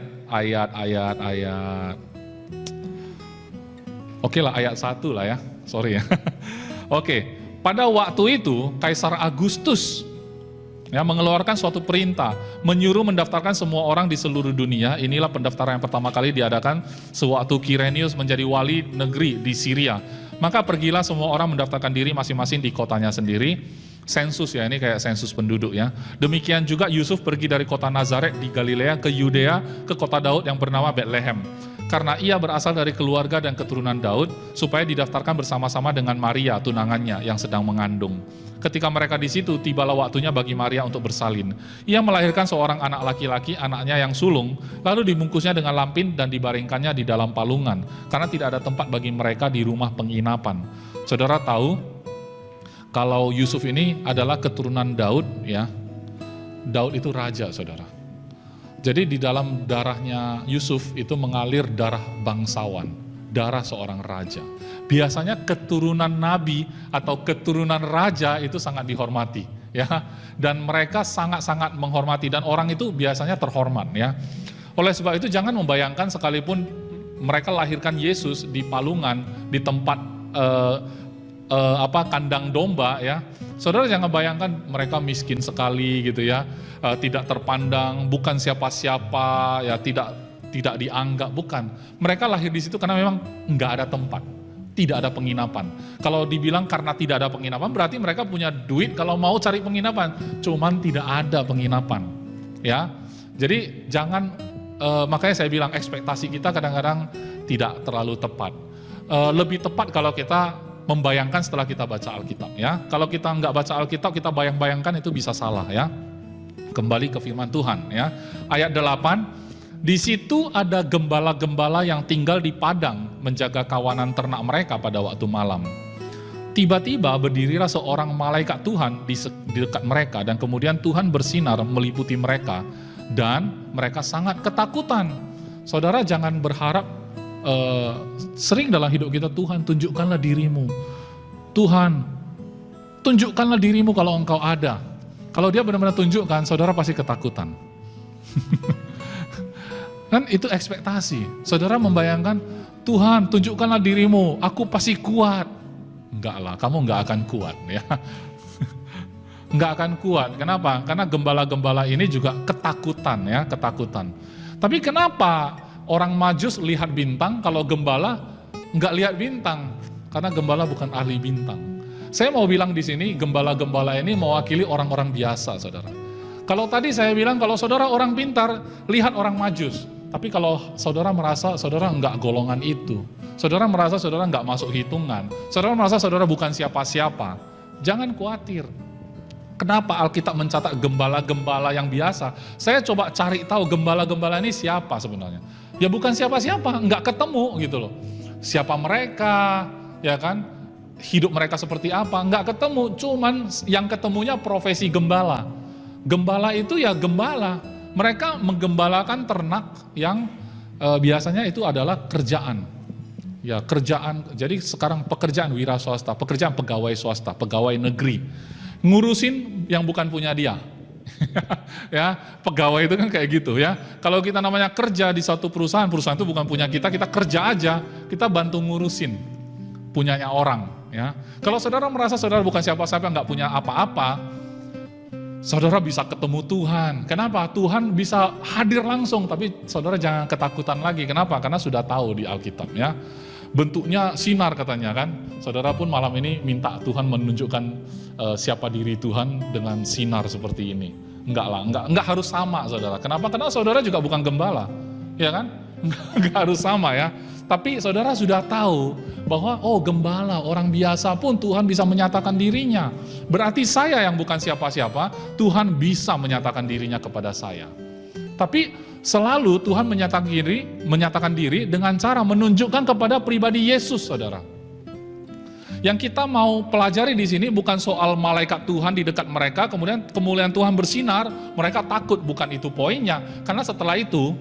Oke lah, ayat 1 lah ya, sorry ya. Oke. Pada waktu itu, Kaisar Agustus ya, mengeluarkan suatu perintah, menyuruh mendaftarkan semua orang di seluruh dunia. Inilah pendaftaran yang pertama kali diadakan sewaktu Kirenius menjadi wali negeri di Syria. Maka pergilah semua orang mendaftarkan diri masing-masing di kotanya sendiri. Sensus ya, ini kayak sensus penduduk ya. Demikian juga Yusuf pergi dari kota Nazaret di Galilea ke Yudea, ke kota Daud yang bernama Betlehem. Karena ia berasal dari keluarga dan keturunan Daud, supaya didaftarkan bersama-sama dengan Maria, tunangannya, yang sedang mengandung. Ketika mereka di situ, tibalah waktunya bagi Maria untuk bersalin. Ia melahirkan seorang anak laki-laki, anaknya yang sulung, lalu dibungkusnya dengan lampin dan dibaringkannya di dalam palungan, karena tidak ada tempat bagi mereka di rumah penginapan. Saudara tahu, kalau Yusuf ini adalah keturunan Daud, ya, Daud itu raja, saudara. Jadi di dalam darahnya Yusuf itu mengalir darah bangsawan, darah seorang raja. Biasanya keturunan nabi atau keturunan raja itu sangat dihormati, ya. Dan mereka sangat-sangat menghormati dan orang itu biasanya terhormat, ya. Oleh sebab itu jangan membayangkan sekalipun mereka lahirkan Yesus di palungan, di tempat kandang domba, ya. Saudara jangan bayangkan mereka miskin sekali gitu ya, tidak terpandang, bukan siapa-siapa, ya tidak dianggap, bukan. Mereka lahir di situ karena memang nggak ada tempat, tidak ada penginapan. Kalau dibilang karena tidak ada penginapan, berarti mereka punya duit kalau mau cari penginapan, cuman tidak ada penginapan, ya. Jadi jangan, makanya saya bilang ekspektasi kita kadang-kadang tidak terlalu tepat. Lebih tepat kalau kita membayangkan setelah kita baca Alkitab, ya. Kalau kita nggak baca Alkitab, kita bayang-bayangkan itu bisa salah, ya. Kembali ke firman Tuhan ya. Ayat 8, di situ ada gembala-gembala yang tinggal di padang menjaga kawanan ternak mereka pada waktu malam. Tiba-tiba berdirilah seorang malaikat Tuhan di dekat mereka dan kemudian Tuhan bersinar meliputi mereka dan mereka sangat ketakutan. Saudara jangan berharap sering dalam hidup kita, Tuhan tunjukkanlah dirimu. Tuhan tunjukkanlah dirimu kalau engkau ada. Kalau dia benar-benar tunjukkan, saudara pasti ketakutan. Kan itu ekspektasi. Saudara membayangkan, Tuhan tunjukkanlah dirimu, aku pasti kuat. Enggak lah, kamu enggak akan kuat ya. Enggak akan kuat. Kenapa? Karena gembala-gembala ini juga ketakutan ya, ketakutan. Tapi kenapa orang Majus lihat bintang, kalau gembala enggak lihat bintang? Karena gembala bukan ahli bintang. Saya mau bilang di sini, gembala-gembala ini mewakili orang-orang biasa, saudara. Kalau tadi saya bilang, kalau saudara orang pintar, lihat orang Majus. Tapi kalau saudara merasa saudara enggak golongan itu, saudara merasa saudara enggak masuk hitungan, saudara merasa saudara bukan siapa-siapa, jangan khawatir. Kenapa Alkitab mencatat gembala-gembala yang biasa? Saya coba cari tahu gembala-gembala ini siapa sebenarnya. Ya bukan siapa-siapa, enggak ketemu gitu loh. Siapa mereka, ya kan? Hidup mereka seperti apa, enggak ketemu, cuman yang ketemunya profesi gembala. Gembala itu ya gembala, mereka menggembalakan ternak yang biasanya itu adalah kerjaan. Ya kerjaan, jadi sekarang pekerjaan wira swasta, pekerjaan pegawai swasta, pegawai negeri. Ngurusin yang bukan punya dia. Ya, pegawai itu kan kayak gitu ya. Kalau kita namanya kerja di satu perusahaan, perusahaan itu bukan punya kita kerja aja, kita bantu ngurusin punyanya orang. Ya, kalau saudara merasa saudara bukan siapa-siapa, nggak punya apa-apa, saudara bisa ketemu Tuhan. Kenapa? Tuhan bisa hadir langsung, tapi saudara jangan ketakutan lagi. Kenapa? Karena sudah tahu di Alkitab ya. Bentuknya sinar katanya kan. Saudara pun malam ini minta Tuhan menunjukkan siapa diri Tuhan dengan sinar seperti ini. Enggak lah, enggak harus sama saudara. Kenapa? Karena saudara juga bukan gembala, ya kan? Enggak harus sama ya. Tapi saudara sudah tahu bahwa gembala, orang biasa pun Tuhan bisa menyatakan dirinya. Berarti saya yang bukan siapa-siapa, Tuhan bisa menyatakan dirinya kepada saya. Tapi selalu Tuhan menyatakan diri dengan cara menunjukkan kepada pribadi Yesus, saudara. Yang kita mau pelajari di sini bukan soal malaikat Tuhan di dekat mereka, kemudian kemuliaan Tuhan bersinar, mereka takut, bukan itu poinnya. Karena setelah itu,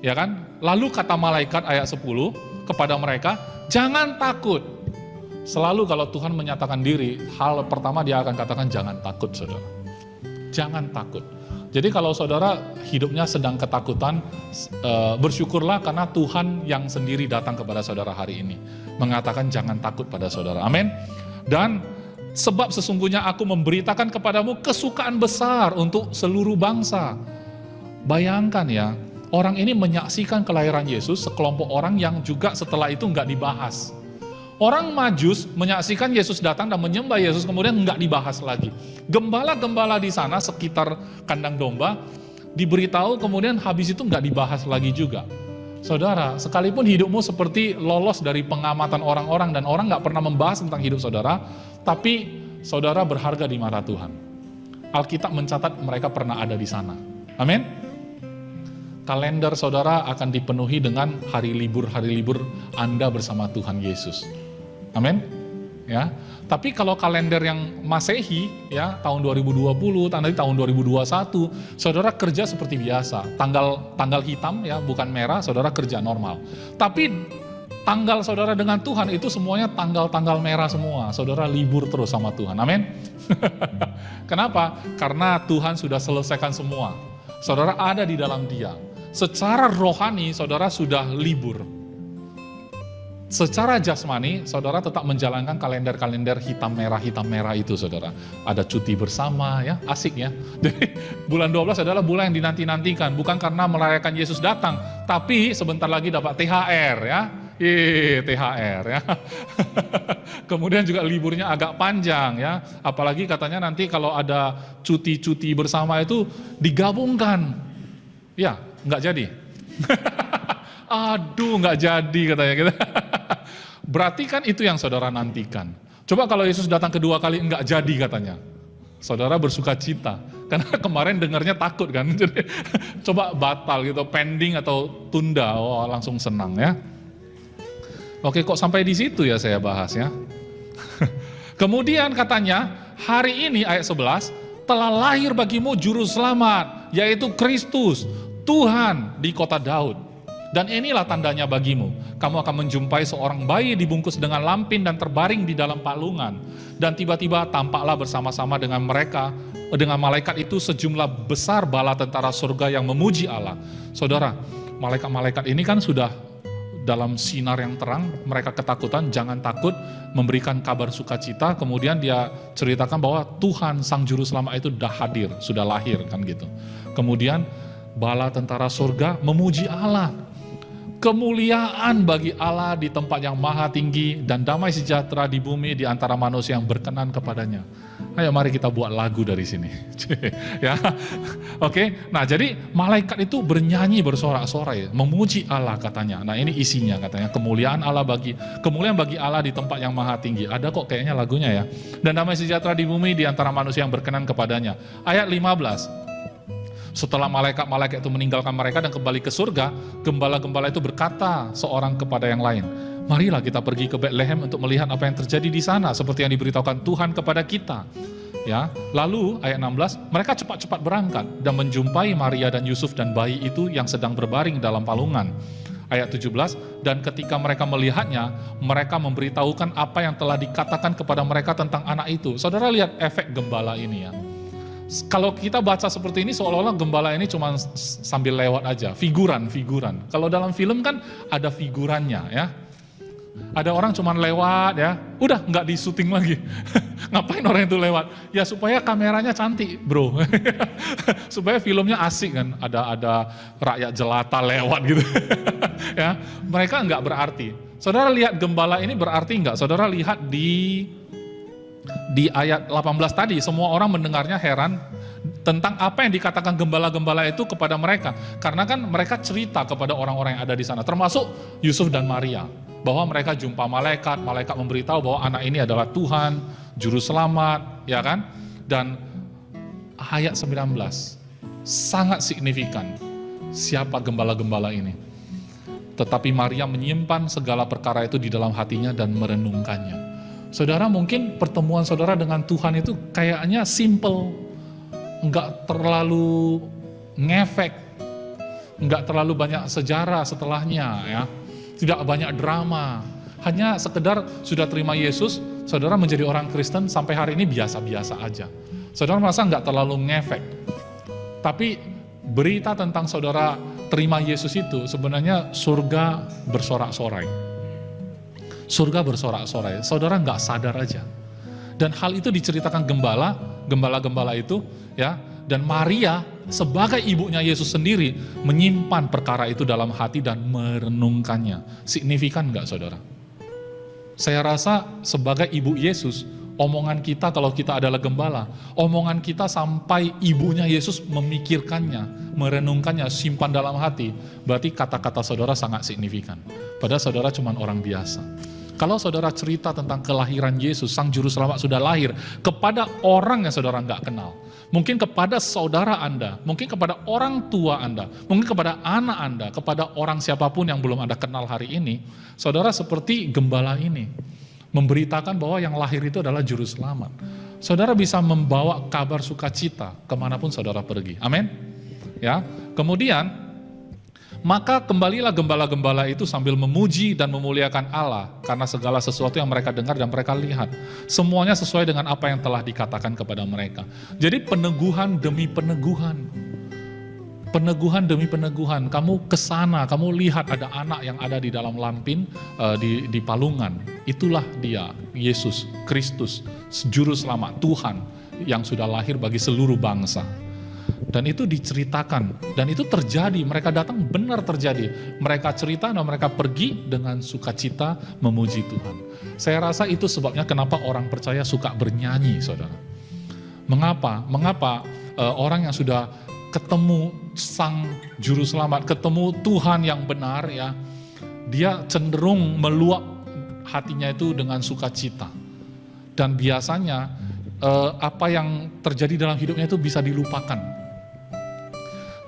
ya kan, lalu kata malaikat ayat 10 kepada mereka, jangan takut. Selalu kalau Tuhan menyatakan diri, hal pertama dia akan katakan jangan takut, saudara. Jangan takut. Jadi kalau saudara hidupnya sedang ketakutan, bersyukurlah karena Tuhan yang sendiri datang kepada saudara hari ini. Mengatakan jangan takut pada saudara. Amin. Dan sebab sesungguhnya aku memberitakan kepadamu kesukaan besar untuk seluruh bangsa. Bayangkan ya, orang ini menyaksikan kelahiran Yesus, sekelompok orang yang juga setelah itu nggak dibahas. Orang Majus menyaksikan Yesus datang dan menyembah Yesus, kemudian nggak dibahas lagi. Gembala-gembala di sana sekitar kandang domba diberitahu, kemudian habis itu nggak dibahas lagi juga. Saudara, sekalipun hidupmu seperti lolos dari pengamatan orang-orang dan orang nggak pernah membahas tentang hidup saudara, tapi saudara berharga di mata Tuhan. Alkitab mencatat mereka pernah ada di sana. Amin. Kalender saudara akan dipenuhi dengan hari libur Anda bersama Tuhan Yesus. Amin. Ya. Tapi kalau kalender yang Masehi ya, tahun 2020, nanti tahun 2021, saudara kerja seperti biasa. Tanggal hitam ya, bukan merah, saudara kerja normal. Tapi tanggal saudara dengan Tuhan itu semuanya tanggal-tanggal merah semua. Saudara libur terus sama Tuhan. Amin. Kenapa? Karena Tuhan sudah selesaikan semua. Saudara ada di dalam Dia. Secara rohani saudara sudah libur. Secara jasmani saudara tetap menjalankan kalender-kalender hitam merah itu saudara. Ada cuti bersama ya, asik ya. Jadi bulan 12 adalah bulan yang dinanti-nantikan, bukan karena merayakan Yesus datang, tapi sebentar lagi dapat THR ya. THR ya. Kemudian juga liburnya agak panjang ya. Apalagi katanya nanti kalau ada cuti-cuti bersama itu digabungkan. Ya, nggak jadi. Aduh, nggak jadi katanya gitu. Berarti kan itu yang saudara nantikan. Coba kalau Yesus datang kedua kali nggak jadi katanya. Saudara bersuka cita. Karena kemarin dengarnya takut kan. Jadi coba batal gitu, pending atau tunda, langsung senang ya. Oke, kok sampai di situ ya saya bahas ya. Kemudian katanya, hari ini ayat 11, telah lahir bagimu juru selamat, yaitu Kristus, Tuhan di kota Daud. Dan inilah tandanya bagimu, kamu akan menjumpai seorang bayi dibungkus dengan lampin dan terbaring di dalam palungan. Dan tiba-tiba tampaklah bersama-sama dengan mereka, dengan malaikat itu sejumlah besar bala tentara surga yang memuji Allah. Saudara, malaikat-malaikat ini kan sudah dalam sinar yang terang, mereka ketakutan, jangan takut, memberikan kabar sukacita. Kemudian dia ceritakan bahwa Tuhan Sang Juru Selamat itu sudah hadir, sudah lahir kan gitu. Kemudian bala tentara surga memuji Allah. Kemuliaan bagi Allah di tempat yang maha tinggi dan damai sejahtera di bumi di antara manusia yang berkenan kepadanya. Ayo mari kita buat lagu dari sini. Ya. Oke. Nah, jadi malaikat itu bernyanyi bersorak-sorai, memuji Allah katanya. Nah, ini isinya katanya, kemuliaan bagi Allah di tempat yang maha tinggi. Ada kok kayaknya lagunya ya. Dan damai sejahtera di bumi di antara manusia yang berkenan kepadanya. Ayat 15. Setelah malaikat-malaikat itu meninggalkan mereka dan kembali ke surga, gembala-gembala itu berkata seorang kepada yang lain, marilah kita pergi ke Betlehem untuk melihat apa yang terjadi di sana, seperti yang diberitahukan Tuhan kepada kita. Ya, lalu ayat 16, mereka cepat-cepat berangkat dan menjumpai Maria dan Yusuf dan bayi itu yang sedang berbaring dalam palungan. Ayat 17, dan ketika mereka melihatnya, mereka memberitahukan apa yang telah dikatakan kepada mereka tentang anak itu. Saudara lihat efek gembala ini ya. Kalau kita baca seperti ini seolah-olah gembala ini cuma sambil lewat aja, figuran. Kalau dalam film kan ada figurannya ya. Ada orang cuma lewat ya, udah nggak di syuting lagi. Ngapain orang itu lewat? Ya supaya kameranya cantik bro. Supaya filmnya asik kan, ada rakyat jelata lewat gitu. Ya, mereka nggak berarti. Saudara lihat gembala ini berarti nggak? Saudara lihat di ayat 18 tadi, semua orang mendengarnya heran tentang apa yang dikatakan gembala-gembala itu kepada mereka. Karena kan mereka cerita kepada orang-orang yang ada di sana, termasuk Yusuf dan Maria, bahwa mereka jumpa malaikat memberitahu bahwa anak ini adalah Tuhan, Juru Selamat, ya kan? Dan ayat 19, sangat signifikan siapa gembala-gembala ini. Tetapi Maria menyimpan segala perkara itu di dalam hatinya dan merenungkannya. Saudara, mungkin pertemuan saudara dengan Tuhan itu kayaknya simple, nggak terlalu ngefek, nggak terlalu banyak sejarah setelahnya ya, tidak banyak drama, hanya sekedar sudah terima Yesus, saudara menjadi orang Kristen sampai hari ini biasa-biasa aja. Saudara merasa nggak terlalu ngefek, tapi berita tentang saudara terima Yesus itu sebenarnya surga bersorak-sorai. Surga bersorak-sorai, saudara nggak sadar aja. Dan hal itu diceritakan gembala-gembala itu, ya. Dan Maria sebagai ibunya Yesus sendiri menyimpan perkara itu dalam hati dan merenungkannya. Signifikan nggak, saudara? Saya rasa sebagai ibu Yesus, omongan kita kalau kita adalah gembala, omongan kita sampai ibunya Yesus memikirkannya, merenungkannya, simpan dalam hati, berarti kata-kata saudara sangat signifikan. Padahal saudara cuma orang biasa. Kalau saudara cerita tentang kelahiran Yesus, Sang Juru Selamat sudah lahir kepada orang yang saudara nggak kenal, mungkin kepada saudara Anda, mungkin kepada orang tua Anda, mungkin kepada anak Anda, kepada orang siapapun yang belum Anda kenal hari ini, saudara seperti gembala ini, memberitakan bahwa yang lahir itu adalah Juru Selamat. Saudara bisa membawa kabar sukacita kemanapun saudara pergi. Amin. Ya. Kemudian, maka kembalilah gembala-gembala itu sambil memuji dan memuliakan Allah karena segala sesuatu yang mereka dengar dan mereka lihat. Semuanya sesuai dengan apa yang telah dikatakan kepada mereka. Jadi peneguhan demi peneguhan. Peneguhan demi peneguhan. Kamu kesana, kamu lihat ada anak yang ada di dalam lampin, di palungan. Itulah dia, Yesus Kristus, Juru Selamat, Tuhan yang sudah lahir bagi seluruh bangsa. Dan itu diceritakan, dan itu terjadi, mereka datang benar terjadi. Mereka cerita dan mereka pergi dengan sukacita memuji Tuhan. Saya rasa itu sebabnya kenapa orang percaya suka bernyanyi, saudara. Mengapa? Orang yang sudah ketemu Sang Juru Selamat, ketemu Tuhan yang benar ya, dia cenderung meluap hatinya itu dengan sukacita. Dan biasanya apa yang terjadi dalam hidupnya itu bisa dilupakan.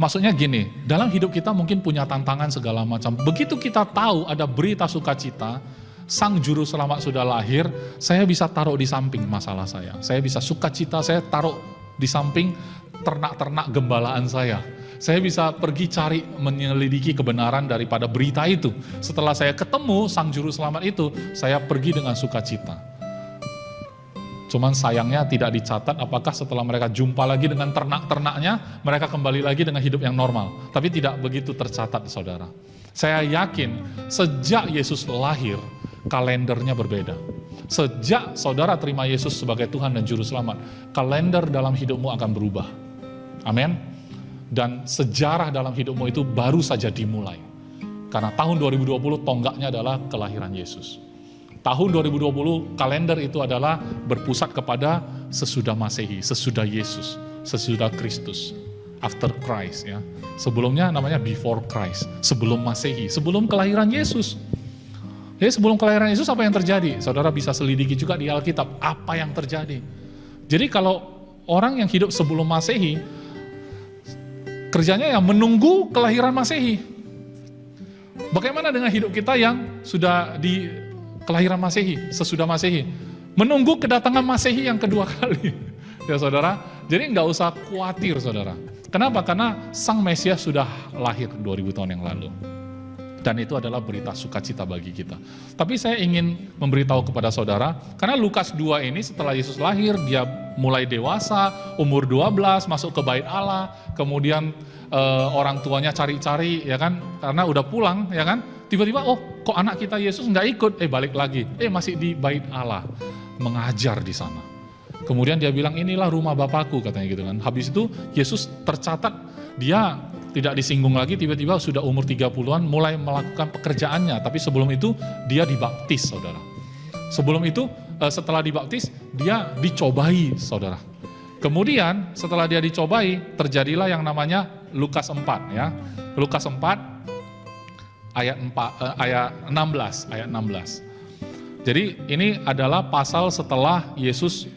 Maksudnya gini, dalam hidup kita mungkin punya tantangan segala macam. Begitu kita tahu ada berita sukacita, Sang Juru Selamat sudah lahir, saya bisa taruh di samping masalah saya. Saya bisa sukacita, saya taruh di samping ternak-ternak gembalaan saya. Saya bisa pergi cari menyelidiki kebenaran daripada berita itu. Setelah saya ketemu Sang Juru Selamat itu, saya pergi dengan sukacita. Cuman sayangnya tidak dicatat apakah setelah mereka jumpa lagi dengan ternak-ternaknya, mereka kembali lagi dengan hidup yang normal. Tapi tidak begitu tercatat, saudara. Saya yakin sejak Yesus lahir, kalendernya berbeda. Sejak saudara terima Yesus sebagai Tuhan dan Juru Selamat, kalender dalam hidupmu akan berubah. Amin. Dan sejarah dalam hidupmu itu baru saja dimulai. Karena tahun 2020 tonggaknya adalah kelahiran Yesus. Tahun 2020 kalender itu adalah berpusat kepada sesudah Masehi, sesudah Yesus, sesudah Kristus, after Christ ya. Sebelumnya namanya before Christ, sebelum Masehi, sebelum kelahiran Yesus. Jadi sebelum kelahiran Yesus apa yang terjadi? Saudara bisa selidiki juga di Alkitab apa yang terjadi. Jadi kalau orang yang hidup sebelum Masehi, kerjanya ya menunggu kelahiran Masehi. Bagaimana dengan hidup kita yang sudah di kelahiran Masehi, sesudah Masehi? Menunggu kedatangan Masehi yang kedua kali. Ya saudara, jadi nggak usah khawatir saudara. Kenapa? Karena Sang Mesias sudah lahir 2000 tahun yang lalu. Dan itu adalah berita sukacita bagi kita. Tapi saya ingin memberitahu kepada saudara, karena Lukas 2 ini setelah Yesus lahir, dia mulai dewasa, umur 12, masuk ke bait Allah, kemudian orang tuanya cari-cari, ya kan, karena udah pulang, ya kan, tiba-tiba, oh kok anak kita Yesus nggak ikut, balik lagi, masih di bait Allah, mengajar di sana. Kemudian dia bilang, inilah rumah Bapakku, katanya gitu kan. Habis itu Yesus tercatat, dia tidak disinggung lagi, tiba-tiba sudah umur 30-an mulai melakukan pekerjaannya. Tapi sebelum itu dia dibaptis, saudara. Sebelum itu, setelah dibaptis, dia dicobai, saudara. Kemudian setelah dia dicobai, terjadilah yang namanya Lukas 4 ya. Lukas 4 ayat 16. Jadi ini adalah pasal setelah Yesus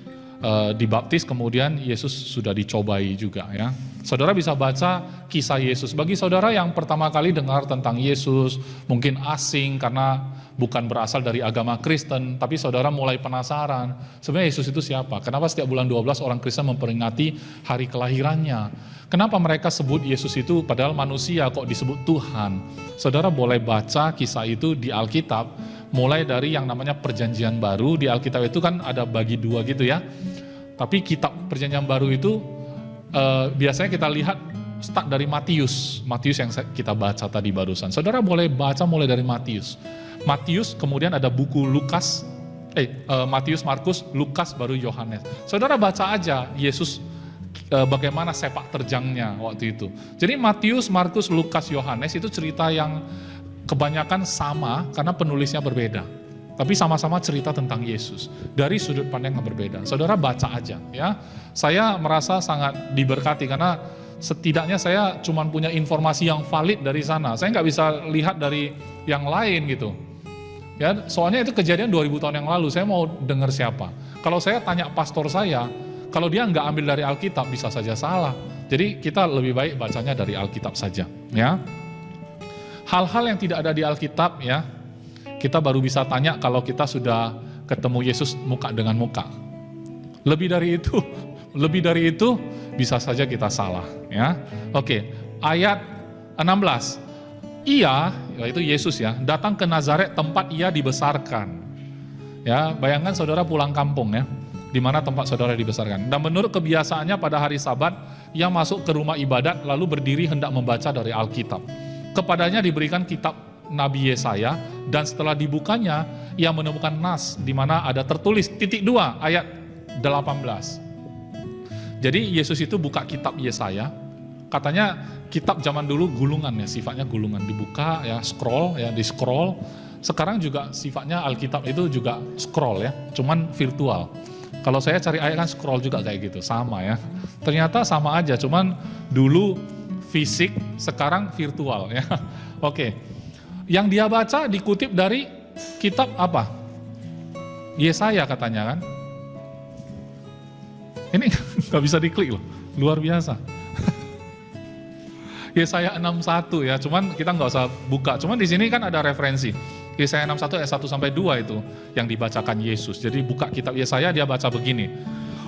dibaptis, kemudian Yesus sudah dicobai juga ya. Saudara bisa baca kisah Yesus. Bagi saudara yang pertama kali dengar tentang Yesus, mungkin asing karena bukan berasal dari agama Kristen, tapi saudara mulai penasaran, sebenarnya Yesus itu siapa? Kenapa setiap bulan 12 orang Kristen memperingati hari kelahirannya? Kenapa mereka sebut Yesus itu padahal manusia kok disebut Tuhan? Saudara boleh baca kisah itu di Alkitab, mulai dari yang namanya Perjanjian Baru. Di Alkitab itu kan ada bagi dua gitu ya. Tapi kitab Perjanjian Baru itu biasanya kita lihat start dari Matius yang kita baca tadi barusan. Saudara boleh baca mulai dari Matius, kemudian ada buku Lukas, Matius, Markus, Lukas, baru Yohanes. Saudara baca aja Yesus bagaimana sepak terjangnya waktu itu. Jadi Matius, Markus, Lukas, Yohanes itu cerita yang kebanyakan sama karena penulisnya berbeda. Tapi sama-sama cerita tentang Yesus dari sudut pandang yang berbeda. Saudara baca aja ya. Saya merasa sangat diberkati karena setidaknya saya cuma punya informasi yang valid dari sana. Saya nggak bisa lihat dari yang lain gitu. Ya, soalnya itu kejadian 2000 tahun yang lalu. Saya mau dengar siapa? Kalau saya tanya pastor saya, kalau dia nggak ambil dari Alkitab bisa saja salah. Jadi kita lebih baik bacanya dari Alkitab saja ya. Hal-hal yang tidak ada di Alkitab ya, kita baru bisa tanya kalau kita sudah ketemu Yesus muka dengan muka. Lebih dari itu bisa saja kita salah ya. Oke, ayat 16. Ia, yaitu Yesus ya, datang ke Nazaret tempat ia dibesarkan. Ya, bayangkan saudara pulang kampung ya, di mana tempat saudara dibesarkan. Dan menurut kebiasaannya pada hari Sabat, ia masuk ke rumah ibadat lalu berdiri hendak membaca dari Alkitab. Kepadanya diberikan kitab Nabi Yesaya, dan setelah dibukanya ia menemukan nas di mana ada tertulis .2 ayat 18. Jadi Yesus itu buka kitab Yesaya, katanya kitab zaman dulu gulungan ya, sifatnya gulungan, dibuka ya, scroll ya, di scroll. Sekarang juga sifatnya Alkitab itu juga scroll ya, cuman virtual. Kalau saya cari ayat kan scroll juga kayak gitu, sama ya. Ternyata sama aja, cuman dulu fisik, sekarang virtual ya. Oke. Yang dia baca dikutip dari kitab apa? Yesaya katanya kan. Ini nggak bisa diklik loh, luar biasa. Yesaya 61 ya, cuman kita nggak usah buka. Cuman di sini kan ada referensi. Yesaya 61 ayat 1 sampai 2 itu yang dibacakan Yesus. Jadi buka kitab Yesaya, dia baca begini.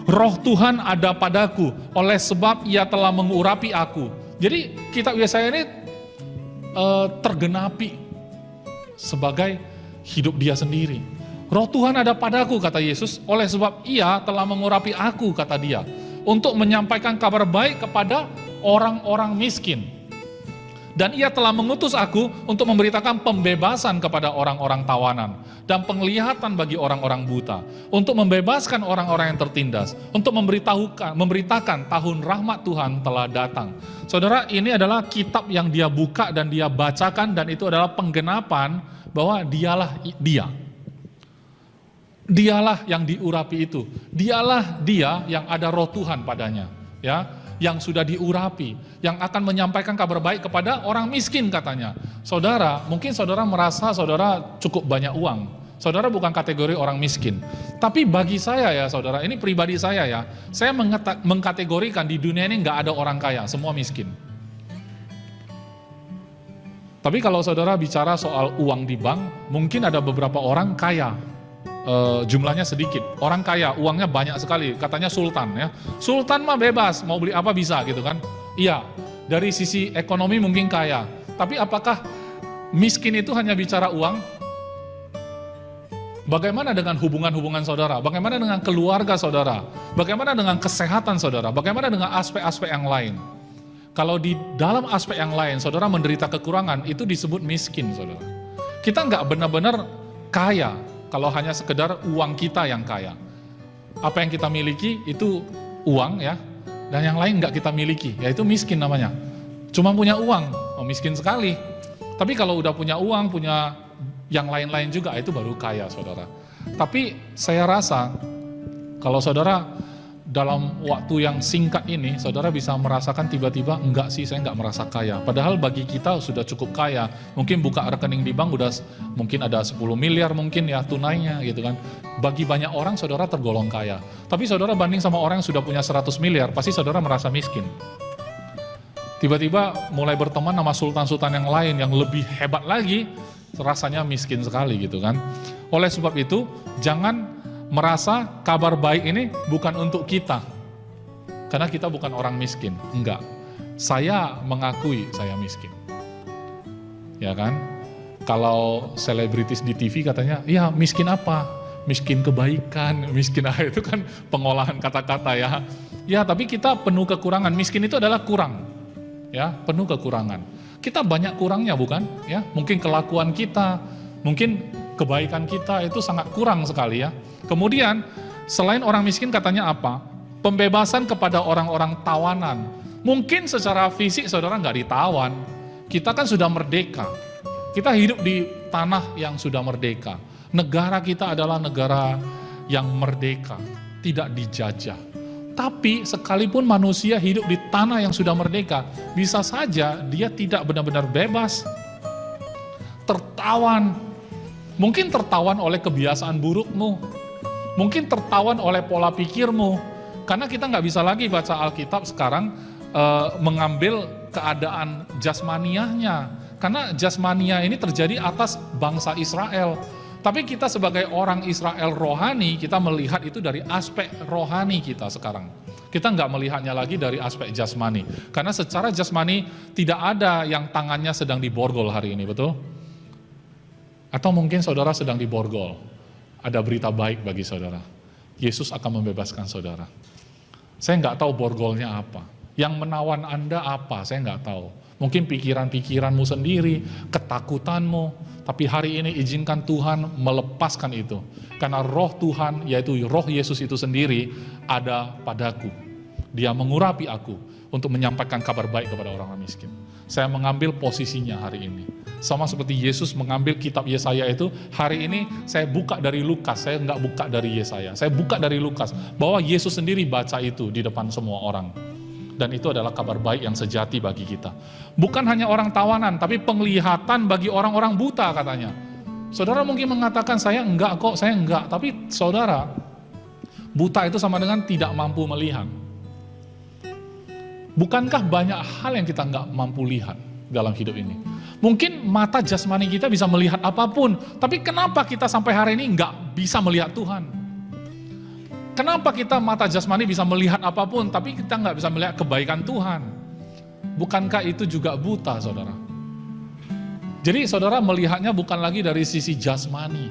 Roh Tuhan ada padaku, oleh sebab ia telah mengurapi aku. Jadi kitab Yesaya ini tergenapi sebagai hidup dia sendiri. Roh Tuhan ada padaku, kata Yesus, oleh sebab ia telah mengurapi aku, kata dia, untuk menyampaikan kabar baik kepada orang-orang miskin. Dan ia telah mengutus aku untuk memberitakan pembebasan kepada orang-orang tawanan dan penglihatan bagi orang-orang buta, untuk membebaskan orang-orang yang tertindas, untuk memberitakan tahun rahmat Tuhan telah datang. Saudara, ini adalah kitab yang dia buka dan dia bacakan, dan itu adalah penggenapan bahwa dialah dia. Dialah yang diurapi itu. Dialah dia yang ada roh Tuhan padanya, ya. Yang sudah diurapi, yang akan menyampaikan kabar baik kepada orang miskin, katanya. Saudara, mungkin saudara merasa saudara cukup banyak uang. Saudara bukan kategori orang miskin. Tapi bagi saya ya saudara, ini pribadi saya ya, saya mengkategorikan di dunia ini nggak ada orang kaya, semua miskin. Tapi kalau saudara bicara soal uang di bank, mungkin ada beberapa orang kaya. Jumlahnya sedikit, orang kaya, uangnya banyak sekali, katanya sultan ya. Sultan mah bebas, mau beli apa bisa gitu kan. Iya, dari sisi ekonomi mungkin kaya, tapi apakah miskin itu hanya bicara uang? Bagaimana dengan hubungan-hubungan saudara? Bagaimana dengan keluarga saudara? Bagaimana dengan kesehatan saudara? Bagaimana dengan aspek-aspek yang lain? Kalau di dalam aspek yang lain, saudara menderita kekurangan, itu disebut miskin saudara. Kita nggak benar-benar kaya, kalau hanya sekedar uang kita yang kaya. Apa yang kita miliki itu uang ya, dan yang lain nggak kita miliki, yaitu miskin namanya. Cuma punya uang, oh miskin sekali. Tapi kalau udah punya uang, punya yang lain-lain juga, itu baru kaya saudara. Tapi saya rasa, kalau saudara dalam waktu yang singkat ini, saudara bisa merasakan tiba-tiba, enggak sih saya enggak merasa kaya. Padahal bagi kita sudah cukup kaya. Mungkin buka rekening di bank udah mungkin ada 10 miliar mungkin ya tunainya gitu kan. Bagi banyak orang saudara tergolong kaya. Tapi saudara banding sama orang yang sudah punya 100 miliar, pasti saudara merasa miskin. Tiba-tiba mulai berteman sama sultan-sultan yang lain yang lebih hebat lagi, rasanya miskin sekali gitu kan. Oleh sebab itu, jangan merasa kabar baik ini bukan untuk kita, karena kita bukan orang miskin. Enggak, saya mengakui saya miskin, ya kan. Kalau selebritis di TV katanya, ya miskin apa? Miskin kebaikan, miskin itu kan pengolahan kata-kata ya. Ya, tapi kita penuh kekurangan. Miskin itu adalah kurang, ya, penuh kekurangan. Kita banyak kurangnya bukan? Ya, mungkin kelakuan kita, mungkin kebaikan kita itu sangat kurang sekali ya. Kemudian selain orang miskin katanya apa? Pembebasan kepada orang-orang tawanan. Mungkin secara fisik saudara nggak ditawan. Kita kan sudah merdeka. Kita hidup di tanah yang sudah merdeka. Negara kita adalah negara yang merdeka, tidak dijajah. Tapi sekalipun manusia hidup di tanah yang sudah merdeka, bisa saja dia tidak benar-benar bebas. Tertawan. Mungkin tertawan oleh kebiasaan burukmu. Mungkin tertawan oleh pola pikirmu. Karena kita nggak bisa lagi baca Alkitab sekarang mengambil keadaan jasmaniahnya. Karena jasmania ini terjadi atas bangsa Israel. Tapi kita sebagai orang Israel rohani, kita melihat itu dari aspek rohani kita sekarang. Kita nggak melihatnya lagi dari aspek jasmani. Karena secara jasmani tidak ada yang tangannya sedang diborgol hari ini, betul? Atau mungkin saudara sedang diborgol. Ada berita baik bagi saudara. Yesus akan membebaskan saudara. Saya nggak tahu borgolnya apa. Yang menawan Anda apa, saya nggak tahu. Mungkin pikiran-pikiranmu sendiri, ketakutanmu. Tapi hari ini izinkan Tuhan melepaskan itu. Karena roh Tuhan, yaitu roh Yesus itu sendiri, ada padaku. Dia mengurapi aku untuk menyampaikan kabar baik kepada orang miskin. Saya mengambil posisinya hari ini. Sama seperti Yesus mengambil kitab Yesaya itu, hari ini saya buka dari Lukas, saya nggak buka dari Yesaya. Saya buka dari Lukas, bahwa Yesus sendiri baca itu di depan semua orang. Dan itu adalah kabar baik yang sejati bagi kita. Bukan hanya orang tawanan, tapi penglihatan bagi orang-orang buta katanya. Saudara mungkin mengatakan, saya enggak kok, saya enggak. Tapi saudara, Buta itu sama dengan tidak mampu melihat. Bukankah banyak hal yang kita nggak mampu lihat dalam hidup ini? Mungkin mata jasmani kita bisa melihat apapun, tapi kenapa kita sampai hari ini nggak bisa melihat Tuhan? Kenapa kita mata jasmani bisa melihat apapun, tapi kita nggak bisa melihat kebaikan Tuhan? Bukankah itu juga buta, saudara? Jadi saudara melihatnya bukan lagi dari sisi jasmani,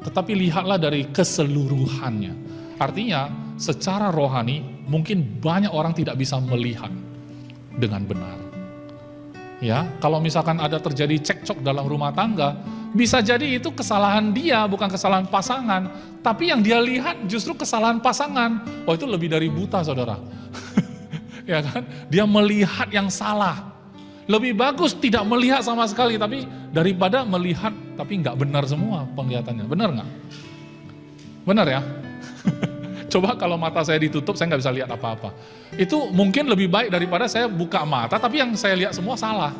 tetapi lihatlah dari keseluruhannya. Artinya, secara rohani, mungkin banyak orang tidak bisa melihat dengan benar. Ya, kalau misalkan ada terjadi cekcok dalam rumah tangga, bisa jadi itu kesalahan dia, bukan kesalahan pasangan. Tapi yang dia lihat justru kesalahan pasangan. Oh, itu lebih dari buta, saudara. Ya kan? Dia melihat yang salah. Lebih bagus tidak melihat sama sekali, tapi daripada melihat tapi nggak benar semua penglihatannya. Benar nggak? Benar ya? Coba kalau mata saya ditutup, saya nggak bisa lihat apa-apa. Itu mungkin lebih baik daripada saya buka mata, tapi yang saya lihat semua salah.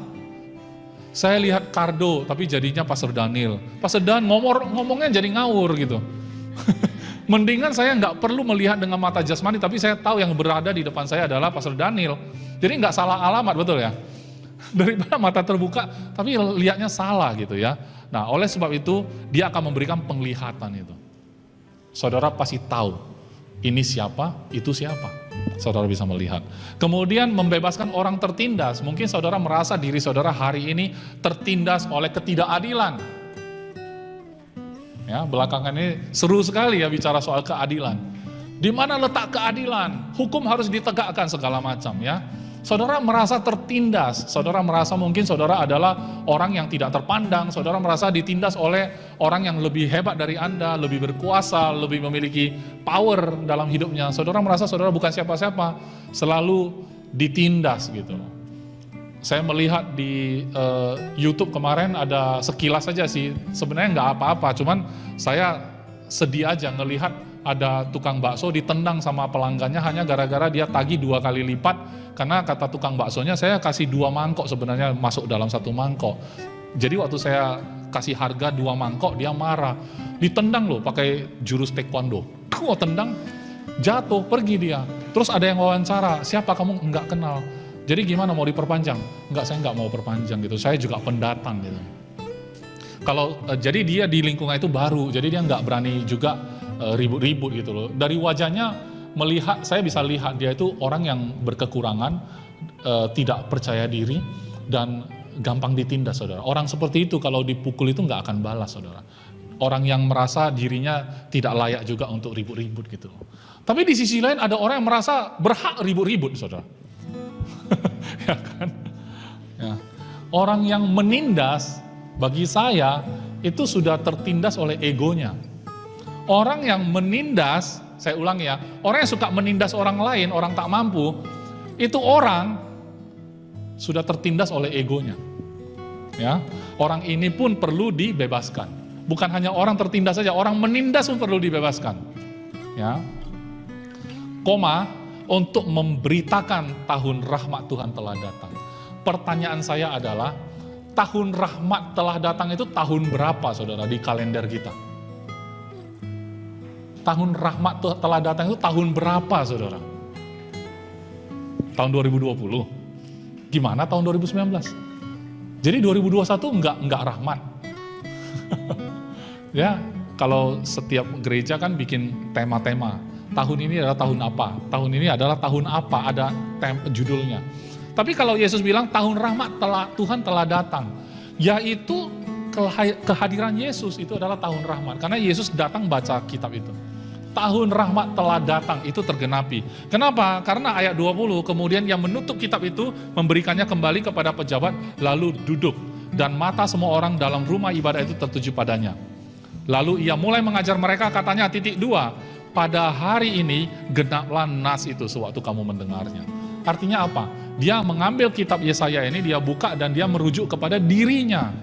Saya lihat Kardo, tapi jadinya Pastor Daniel. Pastor Dan ngomongnya jadi ngawur gitu. Mendingan saya nggak perlu melihat dengan mata jasmani, tapi saya tahu yang berada di depan saya adalah Pastor Daniel. Jadi nggak salah alamat, betul ya? Daripada mata terbuka, tapi lihatnya salah gitu ya. Nah, oleh sebab itu, dia akan memberikan penglihatan itu. Saudara pasti tahu. Ini siapa, itu siapa. Saudara bisa melihat. Kemudian membebaskan orang tertindas. Mungkin saudara merasa diri saudara hari ini tertindas oleh ketidakadilan. Ya, belakangan ini seru sekali ya bicara soal keadilan. Di mana letak keadilan? Hukum harus ditegakkan segala macam ya. Saudara merasa tertindas, saudara merasa mungkin saudara adalah orang yang tidak terpandang, saudara merasa ditindas oleh orang yang lebih hebat dari Anda, lebih berkuasa, lebih memiliki power dalam hidupnya. Saudara merasa saudara bukan siapa-siapa, selalu ditindas gitu. Saya melihat di YouTube kemarin ada sekilas saja sih, sebenarnya nggak apa-apa, cuman saya sedih aja ngelihat ada tukang bakso ditendang sama pelanggannya hanya gara-gara dia tagih 2 kali lipat, karena kata tukang baksonya saya kasih 2 mangkok sebenarnya masuk dalam 1 mangkok. Jadi waktu saya kasih harga 2 mangkok dia marah, ditendang loh pakai jurus taekwondo. Wah, tendang, jatuh, pergi dia. Terus ada yang wawancara, siapa kamu? Enggak kenal. Jadi gimana, mau diperpanjang? Enggak, saya enggak mau perpanjang gitu, saya juga pendatang gitu. Jadi dia di lingkungan itu baru, jadi dia enggak berani juga ribut-ribut gitu loh. Dari wajahnya saya bisa lihat dia itu orang yang berkekurangan, tidak percaya diri, dan gampang ditindas, saudara. Orang seperti itu kalau dipukul itu nggak akan balas, saudara. Orang yang merasa dirinya tidak layak juga untuk ribut-ribut gitu. Tapi di sisi lain ada orang yang merasa berhak ribut-ribut, saudara. Ya kan? Ya. Orang yang menindas, bagi saya, itu sudah tertindas oleh egonya. Orang yang menindas, saya ulang ya, orang yang suka menindas orang lain, orang tak mampu, itu orang sudah tertindas oleh egonya. Ya, orang ini pun perlu dibebaskan. Bukan hanya orang tertindas saja, orang menindas pun perlu dibebaskan. Ya, untuk memberitakan tahun rahmat Tuhan telah datang. Pertanyaan saya adalah, tahun rahmat telah datang itu tahun berapa, saudara, di kalender kita? Tahun rahmat telah datang itu tahun berapa, saudara? Tahun 2020? Gimana tahun 2019? Jadi 2021 enggak rahmat. Ya, kalau setiap gereja kan bikin tema-tema. Tahun ini adalah tahun apa? Tahun ini adalah tahun apa? Ada judulnya. Tapi kalau Yesus bilang tahun rahmat Tuhan telah datang, yaitu kehadiran Yesus itu adalah tahun rahmat. Karena Yesus datang baca kitab itu. Tahun rahmat telah datang itu tergenapi. Kenapa? Karena ayat 20 kemudian yang menutup kitab itu memberikannya kembali kepada pejabat lalu duduk. Dan mata semua orang dalam rumah ibadah itu tertuju padanya. Lalu ia mulai mengajar mereka, katanya 2, pada hari ini genaplah nas itu sewaktu kamu mendengarnya. Artinya apa? Dia mengambil kitab Yesaya ini, dia buka dan dia merujuk kepada dirinya.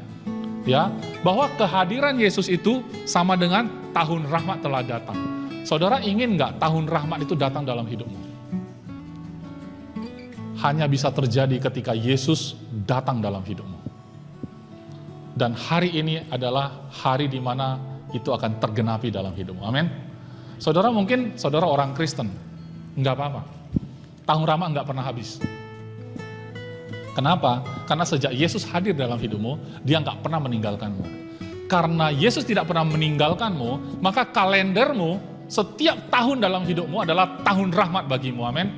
Ya, bahwa kehadiran Yesus itu sama dengan tahun rahmat telah datang. Saudara ingin nggak tahun rahmat itu datang dalam hidupmu? Hanya bisa terjadi ketika Yesus datang dalam hidupmu. Dan hari ini adalah hari di mana itu akan tergenapi dalam hidupmu. Amin. Saudara mungkin saudara orang Kristen, nggak apa-apa. Tahun Rama nggak pernah habis. Kenapa? Karena sejak Yesus hadir dalam hidupmu, dia nggak pernah meninggalkanmu. Karena Yesus tidak pernah meninggalkanmu, maka kalendermu setiap tahun dalam hidupmu adalah tahun rahmat bagimu, amin.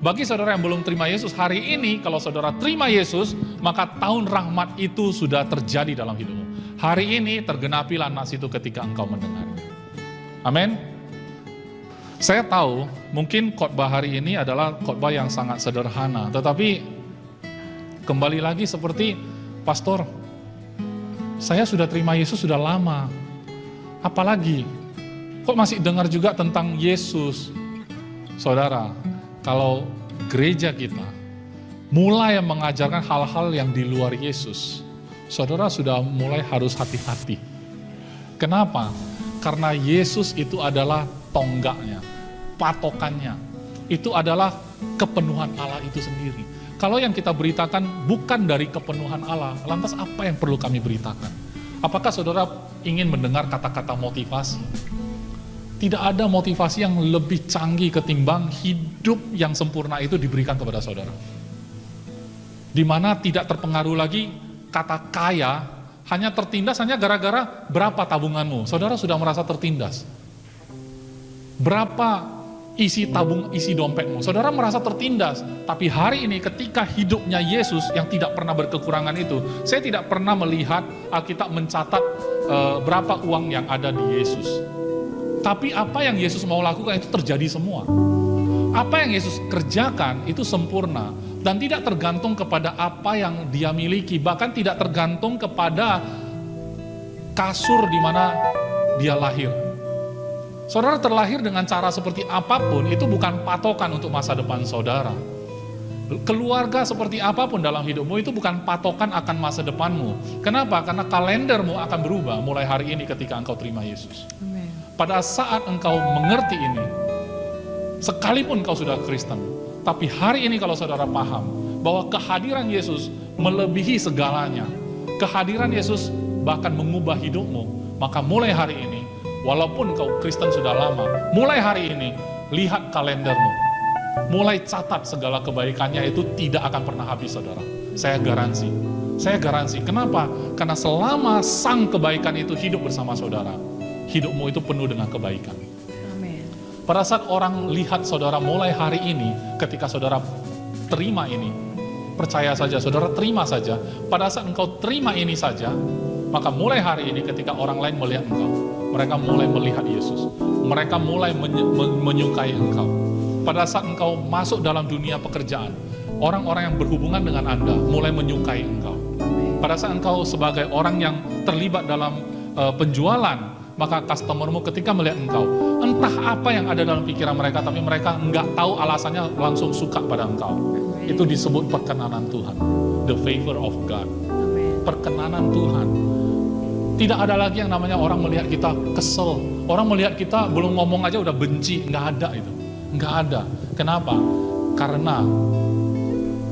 Bagi saudara yang belum terima Yesus, hari ini kalau saudara terima Yesus, maka tahun rahmat itu sudah terjadi dalam hidupmu. Hari ini tergenapilah nas itu ketika engkau mendengarnya. Amin. Saya tahu mungkin khotbah hari ini adalah khotbah yang sangat sederhana, tetapi kembali lagi seperti, pastor, saya sudah terima Yesus sudah lama, apalagi kok masih dengar juga tentang Yesus. Saudara, kalau gereja kita mulai mengajarkan hal-hal yang di luar Yesus, saudara sudah mulai harus hati-hati. Kenapa? Karena Yesus itu adalah tonggaknya, patokannya. Itu adalah kepenuhan Allah itu sendiri. Kalau yang kita beritakan bukan dari kepenuhan Allah, lantas apa yang perlu kami beritakan? Apakah saudara ingin mendengar kata-kata motivasi? Tidak ada motivasi yang lebih canggih ketimbang hidup yang sempurna itu diberikan kepada saudara. Di mana tidak terpengaruh lagi kata kaya, hanya tertindas hanya gara-gara berapa tabunganmu. Saudara sudah merasa tertindas. Berapa isi dompetmu, saudara merasa tertindas. Tapi hari ini ketika hidupnya Yesus yang tidak pernah berkekurangan itu, saya tidak pernah melihat Alkitab mencatat berapa uang yang ada di Yesus. Tapi apa yang Yesus mau lakukan itu terjadi semua. Apa yang Yesus kerjakan itu sempurna dan tidak tergantung kepada apa yang dia miliki, bahkan tidak tergantung kepada kasur di mana dia lahir. Saudara terlahir dengan cara seperti apapun, itu bukan patokan untuk masa depan saudara. Keluarga seperti apapun dalam hidupmu, itu bukan patokan akan masa depanmu. Kenapa? Karena kalendermu akan berubah mulai hari ini ketika engkau terima Yesus. Amen. Pada saat engkau mengerti ini, sekalipun engkau sudah Kristen, tapi hari ini kalau saudara paham bahwa kehadiran Yesus melebihi segalanya, kehadiran Yesus bahkan mengubah hidupmu, maka mulai hari ini, walaupun kau Kristen sudah lama, mulai hari ini, lihat kalendermu. Mulai catat segala kebaikannya, itu tidak akan pernah habis, saudara. Saya garansi. Saya garansi. Kenapa? Karena selama sang kebaikan itu hidup bersama saudara, hidupmu itu penuh dengan kebaikan. Amin. Pada saat orang lihat saudara mulai hari ini, ketika saudara terima ini, percaya saja, saudara terima saja. Pada saat engkau terima ini saja, maka mulai hari ini ketika orang lain melihat engkau, mereka mulai melihat Yesus. Mereka mulai menyukai engkau. Pada saat engkau masuk dalam dunia pekerjaan, orang-orang yang berhubungan dengan Anda mulai menyukai engkau. Pada saat engkau sebagai orang yang terlibat dalam penjualan, maka customermu ketika melihat engkau, entah apa yang ada dalam pikiran mereka, tapi mereka nggak tahu alasannya, langsung suka pada engkau. Itu disebut perkenanan Tuhan. The favor of God. Perkenanan Tuhan. Tidak ada lagi yang namanya orang melihat kita kesel. Orang melihat kita belum ngomong aja udah benci. Nggak ada itu. Nggak ada. Kenapa? Karena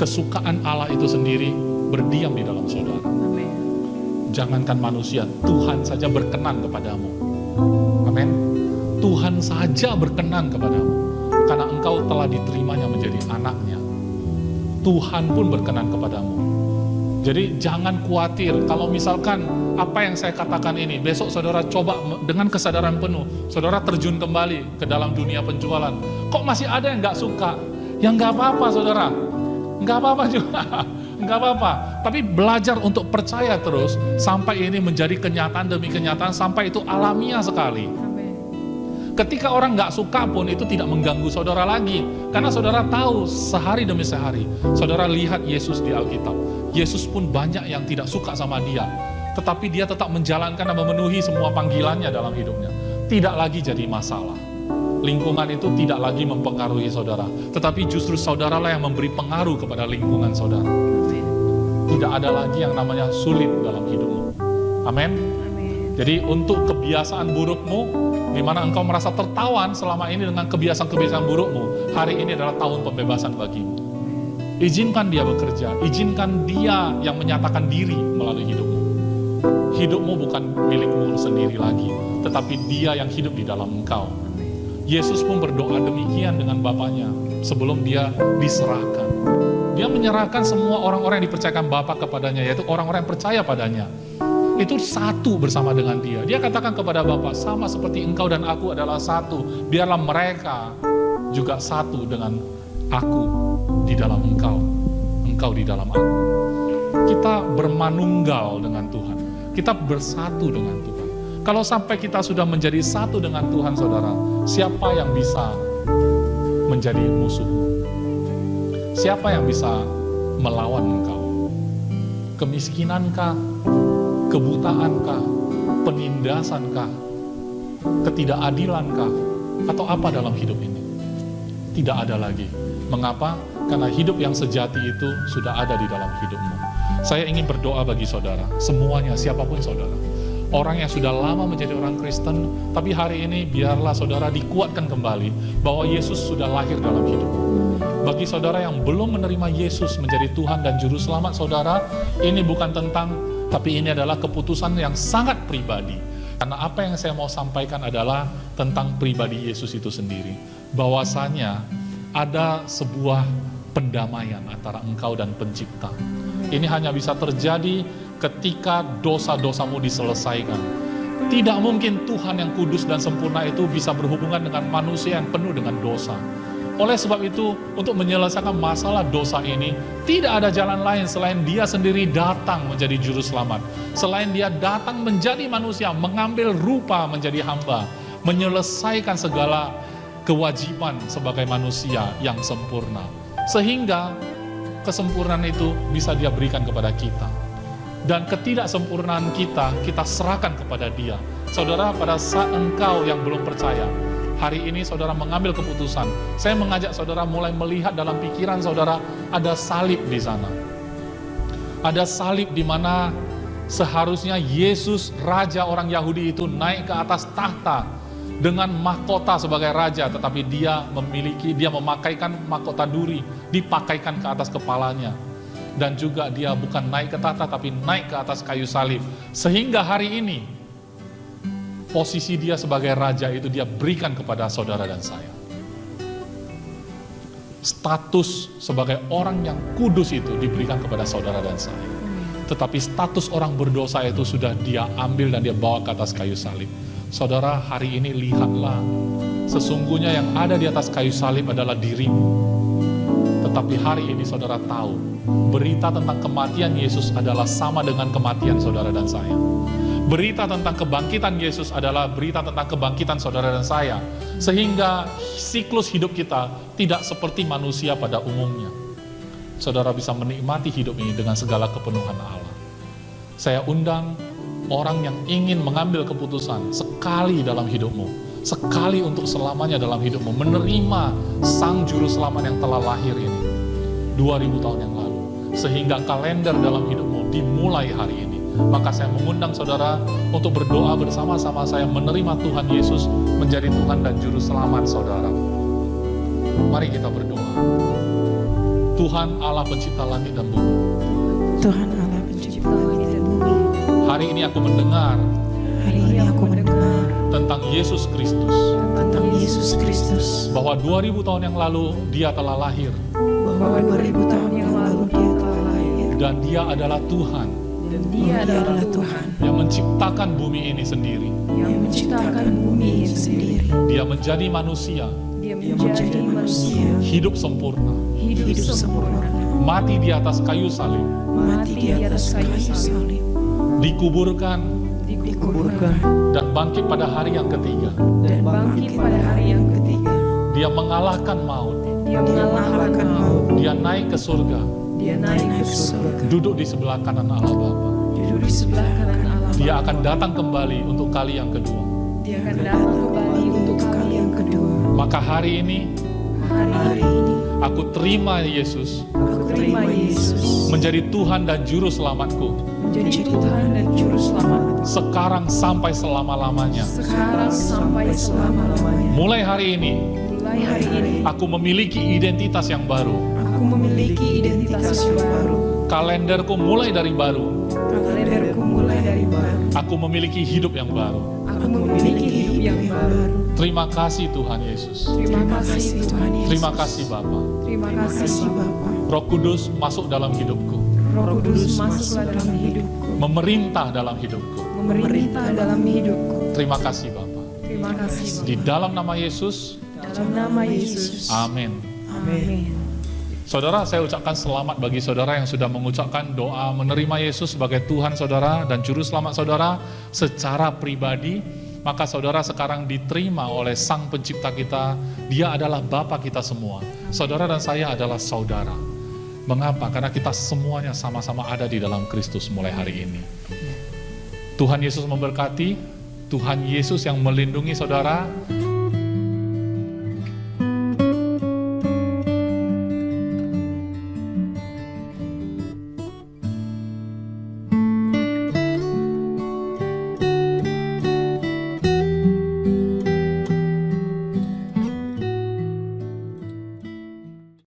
kesukaan Allah itu sendiri berdiam di dalam saudara. Amin. Jangankan manusia, Tuhan saja berkenan kepadamu. Amin. Tuhan saja berkenan kepadamu. Karena engkau telah diterimanya menjadi anaknya. Tuhan pun berkenan kepadamu. Jadi jangan khawatir kalau misalkan apa yang saya katakan ini, besok saudara coba dengan kesadaran penuh, saudara terjun kembali ke dalam dunia penjualan. Kok masih ada yang gak suka? Ya gak apa-apa saudara, gak apa-apa juga, gak apa-apa. Tapi belajar untuk percaya terus, sampai ini menjadi kenyataan demi kenyataan, sampai itu alamiah sekali. Ketika orang gak suka pun itu tidak mengganggu saudara lagi. Karena saudara tahu sehari demi sehari, saudara lihat Yesus di Alkitab. Yesus pun banyak yang tidak suka sama dia, tetapi dia tetap menjalankan dan memenuhi semua panggilannya dalam hidupnya. Tidak lagi jadi masalah. Lingkungan itu tidak lagi mempengaruhi saudara, tetapi justru saudaralah yang memberi pengaruh kepada lingkungan saudara. Tidak ada lagi yang namanya sulit dalam hidupmu. Amin. Jadi untuk kebiasaan burukmu, di mana engkau merasa tertawan selama ini dengan kebiasaan-kebiasaan burukmu, hari ini adalah tahun pembebasan bagimu. Izinkan dia bekerja, izinkan dia yang menyatakan diri melalui hidupmu. Hidupmu bukan milikmu sendiri lagi, tetapi dia yang hidup di dalam engkau. Yesus pun berdoa demikian dengan Bapanya sebelum dia diserahkan. Dia menyerahkan semua orang-orang yang dipercayakan Bapa kepadanya, yaitu orang-orang yang percaya padanya. Itu satu bersama dengan dia. Dia katakan kepada Bapa, sama seperti engkau dan aku adalah satu, biarlah mereka juga satu dengan aku di dalam engkau, engkau di dalam aku. Kita bermanunggal dengan Tuhan, kita bersatu dengan Tuhan. Kalau sampai kita sudah menjadi satu dengan Tuhan, saudara, siapa yang bisa menjadi musuhmu? Siapa yang bisa melawan engkau? Kemiskinankah? Kebutaankah? Penindasankah? Ketidakadilankah? Atau apa dalam hidup ini? Tidak ada lagi. Mengapa? Karena hidup yang sejati itu sudah ada di dalam hidupmu. Saya ingin berdoa bagi saudara, semuanya, siapapun saudara. Orang yang sudah lama menjadi orang Kristen, tapi hari ini biarlah saudara dikuatkan kembali bahwa Yesus sudah lahir dalam hidup. Bagi saudara yang belum menerima Yesus menjadi Tuhan dan Juru Selamat saudara, ini bukan tentang, tapi ini adalah keputusan yang sangat pribadi. Karena apa yang saya mau sampaikan adalah tentang pribadi Yesus itu sendiri. Bahwasanya ada sebuah pendamaian antara engkau dan Pencipta. Ini hanya bisa terjadi ketika dosa-dosamu diselesaikan. Tidak mungkin Tuhan yang kudus dan sempurna itu bisa berhubungan dengan manusia yang penuh dengan dosa. Oleh sebab itu, untuk menyelesaikan masalah dosa ini, tidak ada jalan lain selain Dia sendiri datang menjadi juru selamat. Selain Dia datang menjadi manusia, mengambil rupa menjadi hamba, menyelesaikan segala kewajiban sebagai manusia yang sempurna. Sehingga kesempurnaan itu bisa Dia berikan kepada kita. Dan ketidaksempurnaan kita serahkan kepada Dia. Saudara, pada saat engkau yang belum percaya, hari ini saudara mengambil keputusan, saya mengajak saudara mulai melihat dalam pikiran saudara ada salib di sana. Ada salib di mana seharusnya Yesus, Raja orang Yahudi itu naik ke atas tahta dengan mahkota sebagai raja, tetapi dia memakaikan mahkota duri, dipakaikan ke atas kepalanya. Dan juga dia bukan naik ke tahta, tapi naik ke atas kayu salib. Sehingga hari ini, posisi dia sebagai raja itu dia berikan kepada saudara dan saya. Status sebagai orang yang kudus itu diberikan kepada saudara dan saya. Tetapi status orang berdosa itu sudah dia ambil dan dia bawa ke atas kayu salib. Saudara, hari ini lihatlah, sesungguhnya yang ada di atas kayu salib adalah dirimu. Tetapi hari ini saudara tahu, berita tentang kematian Yesus adalah sama dengan kematian saudara dan saya. Berita tentang kebangkitan Yesus adalah berita tentang kebangkitan saudara dan saya. Sehingga siklus hidup kita tidak seperti manusia pada umumnya. Saudara bisa menikmati hidup ini dengan segala kepenuhan Allah. Saya undang orang yang ingin mengambil keputusan sekali dalam hidupmu, sekali untuk selamanya dalam hidupmu, menerima Sang Juru Selamat yang telah lahir ini 2000 tahun yang lalu, sehingga kalender dalam hidupmu dimulai hari ini. Maka saya mengundang saudara untuk berdoa bersama-sama saya menerima Tuhan Yesus menjadi Tuhan dan Juru Selamat saudara. Mari kita berdoa. Tuhan Allah pencipta langit dan bumi, Tuhan Allah pencipta langit dan bumi, hari ini aku mendengar tentang Yesus Kristus, bahwa 2000 tahun yang lalu Dia telah lahir, dan Dia adalah Tuhan, yang menciptakan bumi ini sendiri. Dia menjadi manusia, hidup sempurna, mati di atas kayu salib, dikuburkan, dan bangkit pada hari yang ketiga. Dia mengalahkan maut. Dia naik ke surga. Duduk di sebelah kanan Allah Bapa. Dia akan datang kembali untuk kali yang kedua. Maka hari ini aku terima Yesus menjadi Tuhan dan Juru Selamatku. Sekarang sampai selama-lamanya. Mulai hari ini, aku memiliki identitas yang baru. Kalenderku mulai dari baru. Aku memiliki hidup yang baru. aku memiliki hidup yang baru. Terima kasih Tuhan Yesus. Terima kasih Tuhan Yesus. Terima kasih Bapa. Terima kasih Bapa. Roh Kudus masuk dalam hidupku, Roh Kudus masuklah dalam hidupku, memerintah dalam hidupku. memerintah dalam hidupku. Terima kasih Bapa. Terima kasih Di dalam nama Yesus, dalam nama Yesus. amin. Amin. Saudara, saya ucapkan selamat bagi saudara yang sudah mengucapkan doa menerima Yesus sebagai Tuhan saudara dan Juru Selamat saudara secara pribadi. Maka saudara sekarang diterima oleh Sang Pencipta kita. Dia adalah Bapa kita semua. Saudara dan saya adalah saudara. Mengapa? Karena kita semuanya sama-sama ada di dalam Kristus mulai hari ini. Tuhan Yesus memberkati. Tuhan Yesus yang melindungi saudara.